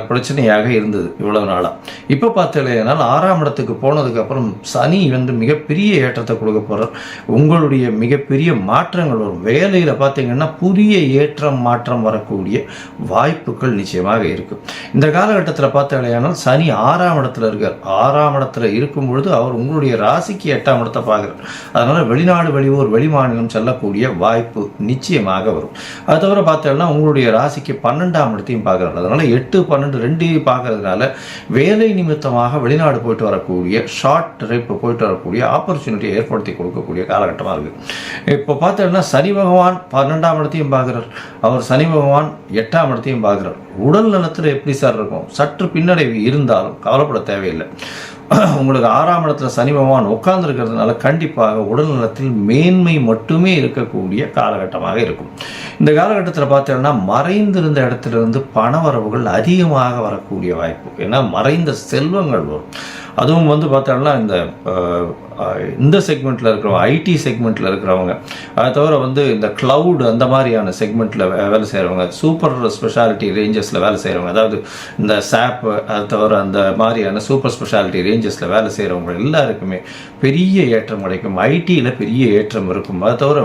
பிரச்சனையாக இருந்தது இவ்வளவு நாளாக. இப்போ பார்த்தீங்கன்னா 6ஆம் இடத்துக்கு போனதுக்கப்புறம் சனி மிகப்பெரிய ஏற்றத்தை கொடுக்க போகிறார். உங்களுடைய மிகப்பெரிய மாற்றங்கள் வரும். வேலையில் பார்த்தீங்கன்னா புதிய மாற்றம் வரக்கூடிய வாய்ப்புகள் நிச்சயமாக இருக்கும். இந்த காலகட்டத்தில் பார்த்தீங்கன்னா சனி 6ஆம் இடத்துல இருக்கார். 6ஆம் இடத்துல இருக்கும் பொழுது அவர் உங்களுடைய ராசிக்கு 8ஆம் இடத்தை பார்க்குறார். அதனால் வெளிநாடு, வெளியூர், வெளிமாநிலம் செல்லக்கூடிய வாய்ப்பு நிச்சயமாக வரும். அது தவிர பார்த்தீங்கன்னா உங்களுடைய ராசிக்கு 12ஆம் இடத்தையும் பார்க்குறாரு. அதனால் 8, 12 ரெண்டையும் பார்க்கறதுனால வேலை நிமித்தமாக வெளிநாடு போயிட்டு வரக்கூடிய, ஷார்ட் ட்ரிப் போயிட்டு வரக்கூடிய ஆப்பர்ச்சுனிட்டியை ஏற்படுத்தி கொடுக்கக்கூடிய காலகட்டமாக இருக்குது. இப்போ பார்த்தீங்கன்னா சனி பகவான் 12ஆம் இடத்தையும் பார்க்குறார். அவர் சனி பகவான் 8ஆம் இடத்தையும் பார்க்குறார். உடல் நலத்தில் எப்படி சார் இருக்கும்? சற்று பின்னடைவு இருந்தாலும் கவலைப்பட தேவையில்லை. உங்களுக்கு 6ஆம் இடத்துல சனி பகவான் உட்கார்ந்துருக்கிறதுனால கண்டிப்பாக உடல் நலத்தில் மேன்மை மட்டுமே இருக்கக்கூடிய காலகட்டமாக இருக்கும். இந்த காலகட்டத்தில் பார்த்தீங்கன்னா மறைந்திருந்த இடத்திலிருந்து பணவரவுகள் அதிகமாக வரக்கூடிய வாய்ப்பு. ஏன்னா மறைந்த செல்வங்கள் வரும். அதுவும் பார்த்தோம்னா இந்த செக்மெண்ட்டில் இருக்கிறவங்க, ஐடி செக்மெண்ட்டில் இருக்கிறவங்க, அதை தவிர இந்த க்ளவுடு அந்த மாதிரியான செக்மெண்ட்டில் வேலை செய்கிறவங்க, சூப்பர் ஸ்பெஷாலிட்டி ரேஞ்சஸில் வேலை செய்கிறவங்க, அதாவது இந்த சாப், அதை தவிர அந்த மாதிரியான சூப்பர் ஸ்பெஷாலிட்டி ரேஞ்சஸில் வேலை செய்கிறவங்க எல்லாருக்குமே பெரிய ஏற்றம் கிடைக்கும். ஐடியில் பெரிய ஏற்றம் இருக்கும். அதை தவிர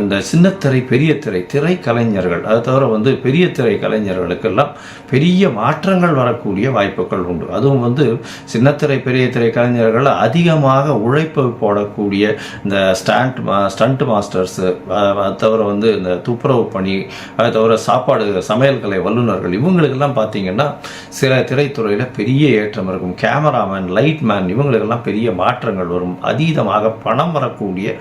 இந்த சின்னத்திரை, பெரிய திரை கலைஞர்கள், அதை தவிர பெரிய திரை கலைஞர்களுக்கெல்லாம் பெரிய மாற்றங்கள் வரக்கூடிய வாய்ப்புகள் உண்டு. அதுவும் சின்னத்திரை, பெரிய திரை கலைஞர்கள் அதிகமாக உழைப்பு போடக்கூடிய இந்த ஸ்டண்ட் மாஸ்டர்ஸு, அதை தவிர இந்த துப்புரவு பணி, அதை தவிர சமையல் கலை வல்லுநர்கள், இவங்களுக்கெல்லாம் பார்த்தீங்கன்னா சில திரைத்துறையில் பெரிய ஏற்றம் இருக்கும். கேமராமேன், லைட் மேன், இவங்களுக்கெல்லாம் பெரிய மாற்றங்கள் வரும். அதீதமாக பணம் வரக்கூடிய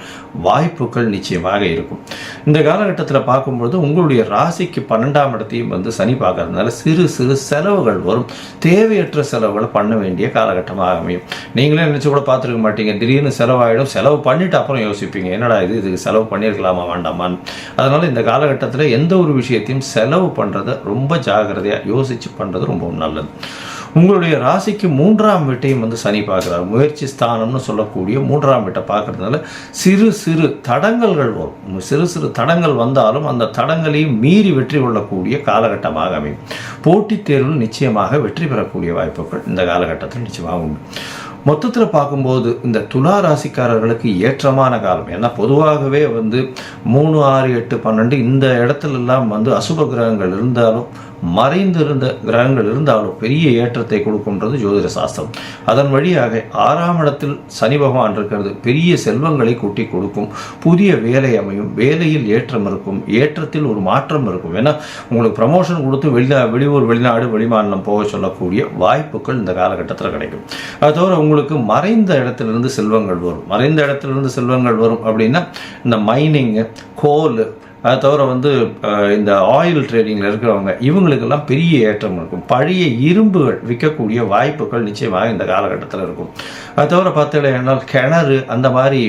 வாய்ப்புகள் நிச்சயமாக இருக்கும். இந்த காலகட்டத்தில் பார்க்கும்பொழுது உங்களுடைய ராசிக்கு 12ஆம் இடத்தையும் சனி பார்க்கறதுனால சிறு சிறு செலவுகள் வரும். தேவையற்ற செலவுகளை பண்ண வேண்டிய காலகட்டமாக அமையும். நீங்களே நினச்சி கூட பார்த்துருக்க மாட்டீங்க. திடீர்னு செலவாயிடும். செலவு பண்ணிவிட்டு அப்புறம் யோசிப்பீங்க, என்னடா இதுக்கு செலவு பண்ணியிருக்கலாமா வேண்டாமான்னு. அதனால் இந்த காலகட்டத்தில் எந்த ஒரு விஷயத்தையும் செலவு பண்ணுறதை ரொம்ப ஜாகிரதையாக யோசித்து பண்ணுறது ரொம்ப நல்லது. உங்களுடைய ராசிக்கு 3ஆம் வீட்டையும் சனி பார்க்குறாரு. முயற்சி ஸ்தானம்னு சொல்லக்கூடிய 3ஆம் வீட்டை பார்க்கறதுனால சிறு சிறு தடங்கல்கள் வரும். சிறு சிறு தடங்கள் வந்தாலும் அந்த தடங்களையும் மீறி வெற்றி கொள்ளக்கூடிய காலகட்டமாக அமையும். போட்டித் தேர்வில் நிச்சயமாக வெற்றி பெறக்கூடிய வாய்ப்புகள் இந்த காலகட்டத்தில் நிச்சயமாக உண்டு. மொத்தத்தில் பார்க்கும்போது இந்த துலா ராசிக்காரர்களுக்கு ஏற்றமான காலம். ஏன்னா பொதுவாகவே 3, 6, 8, 12 இந்த இடத்துலெல்லாம் அசுப கிரகங்கள் இருந்தாலும், மறைந்திருந்த கிரகங்கள் இருந்தாலும் பெரிய ஏற்றத்தை கொடுக்கும்ன்றது ஜோதிட சாஸ்திரம். அதன் வழியாக 6ஆம் இடத்தில் சனி பகவான் இருக்கிறது பெரிய செல்வங்களை கூட்டி கொடுக்கும். புதிய வேலை அமையும். வேலையில் ஏற்றம் இருக்கும். ஏற்றத்தில் ஒரு மாற்றம் இருக்கும். ஏன்னா உங்களுக்கு ப்ரமோஷன் கொடுத்து வெளியூர், வெளிநாடு, வெளிமாநிலம் போக சொல்லக்கூடிய வாய்ப்புகள் இந்த காலகட்டத்தில் கிடைக்கும். அது தவிர உங்களுக்கு மறைந்த இடத்திலிருந்து செல்வங்கள் வரும். மறைந்த இடத்திலிருந்து செல்வங்கள் வரும் அப்படின்னா இந்த மைனிங்கு, கோல், அதை தவிர இந்த ஆயில் ட்ரேடிங்கில் இருக்கிறவங்க, இவங்களுக்கெல்லாம் பெரிய ஏற்றம் இருக்கும். பழைய இரும்புகள் விற்கக்கூடிய வாய்ப்புகள் நிச்சயமாக இந்த காலகட்டத்தில் இருக்கும். அது தவிர பார்த்தீங்கன்னா கிணறு, அந்த மாதிரி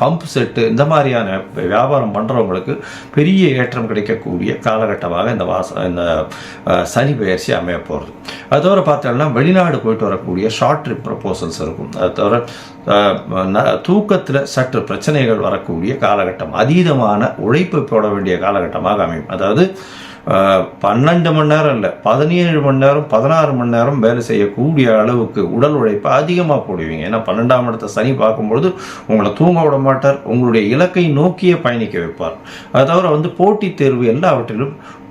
பம்ப் செட்டு, இந்த மாதிரியான வியாபாரம் பண்ணுறவங்களுக்கு பெரிய ஏற்றம் கிடைக்கக்கூடிய காலகட்டமாக இந்த சனி பெயர்ச்சி அமைய போகிறது. அது தவிர பார்த்தீங்கன்னா வெளிநாடு போயிட்டு வரக்கூடிய ஷார்ட் ட்ரிப் ப்ரப்போசல்ஸ் இருக்கும். அது தவிர தூக்கத்தில் சற்று பிரச்சனைகள் வரக்கூடிய காலகட்டம். அதீதமான உழைப்பு போட வேண்டிய காலகட்டமாக அமையும். அதாவது 12 மணி நேரம் இல்லை, 17 மணி நேரம், 16 மணி நேரம் வேலை செய்யக்கூடிய அளவுக்கு உடல் உழைப்பை அதிகமாக போடுவீங்க. ஏன்னா 12ஆம் இடத்தை சனி பார்க்கும்பொழுது உங்களை தூங்க விட மாட்டார். உங்களுடைய இலக்கை நோக்கியே பயணிக்க வைப்பார். அது தவிர போட்டித் தேர்வு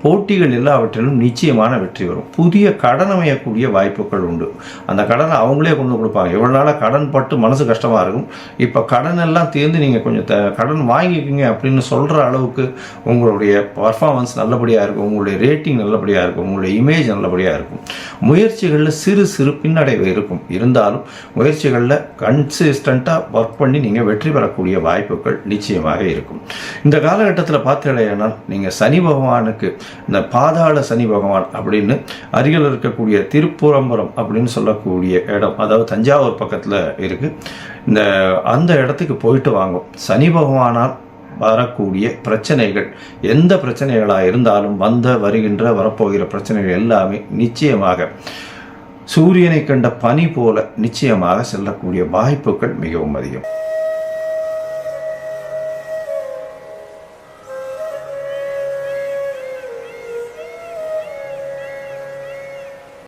போட்டிகள் எல்லாவற்றிலும் நிச்சயமான வெற்றி வரும். புதிய கடன் அமையக்கூடிய வாய்ப்புகள் உண்டு. அந்த கடனை அவங்களே கொண்டு கொடுப்பாங்க. எவ்வளோ நாளாக கடன் பட்டு மனசு கஷ்டமாக இருக்கும். இப்போ கடன் எல்லாம் தீர்ந்து நீங்கள் கொஞ்சம் கடன் வாங்கிக்கிங்க அப்படின்னு சொல்கிற அளவுக்கு உங்களுடைய பர்ஃபார்மன்ஸ் நல்லபடியாக இருக்கும். உங்களுடைய ரேட்டிங் நல்லபடியாக இருக்கும். உங்களுடைய இமேஜ் நல்லபடியாக இருக்கும். முயற்சிகளில் சிறு சிறு பின்னடைவு இருக்கும். இருந்தாலும் முயற்சிகளில் கன்சிஸ்டண்ட்டாக ஒர்க் பண்ணி நீங்கள் வெற்றி பெறக்கூடிய வாய்ப்புகள் நிச்சயமாக இருக்கும். இந்த காலகட்டத்தில் பார்த்தீங்கன்னா நீங்கள் சனி பகவானுக்கு இந்த பாதாள சனி பகவான் அப்படின்னு அருகில் இருக்கக்கூடிய திருப்புரம்பரம் அப்படின்னு சொல்லக்கூடிய இடம், அதாவது தஞ்சாவூர் பக்கத்தில் இருக்குது. அந்த இடத்துக்கு போயிட்டு வாங்கும். சனி பகவானால் வரக்கூடிய பிரச்சனைகள், எந்த பிரச்சனைகளாக இருந்தாலும் வரப்போகிற பிரச்சனைகள் எல்லாமே நிச்சயமாக சூரியனை கண்ட பனி போல நிச்சயமாக செல்லக்கூடிய வாய்ப்புகள் மிகவும் அதிகம்.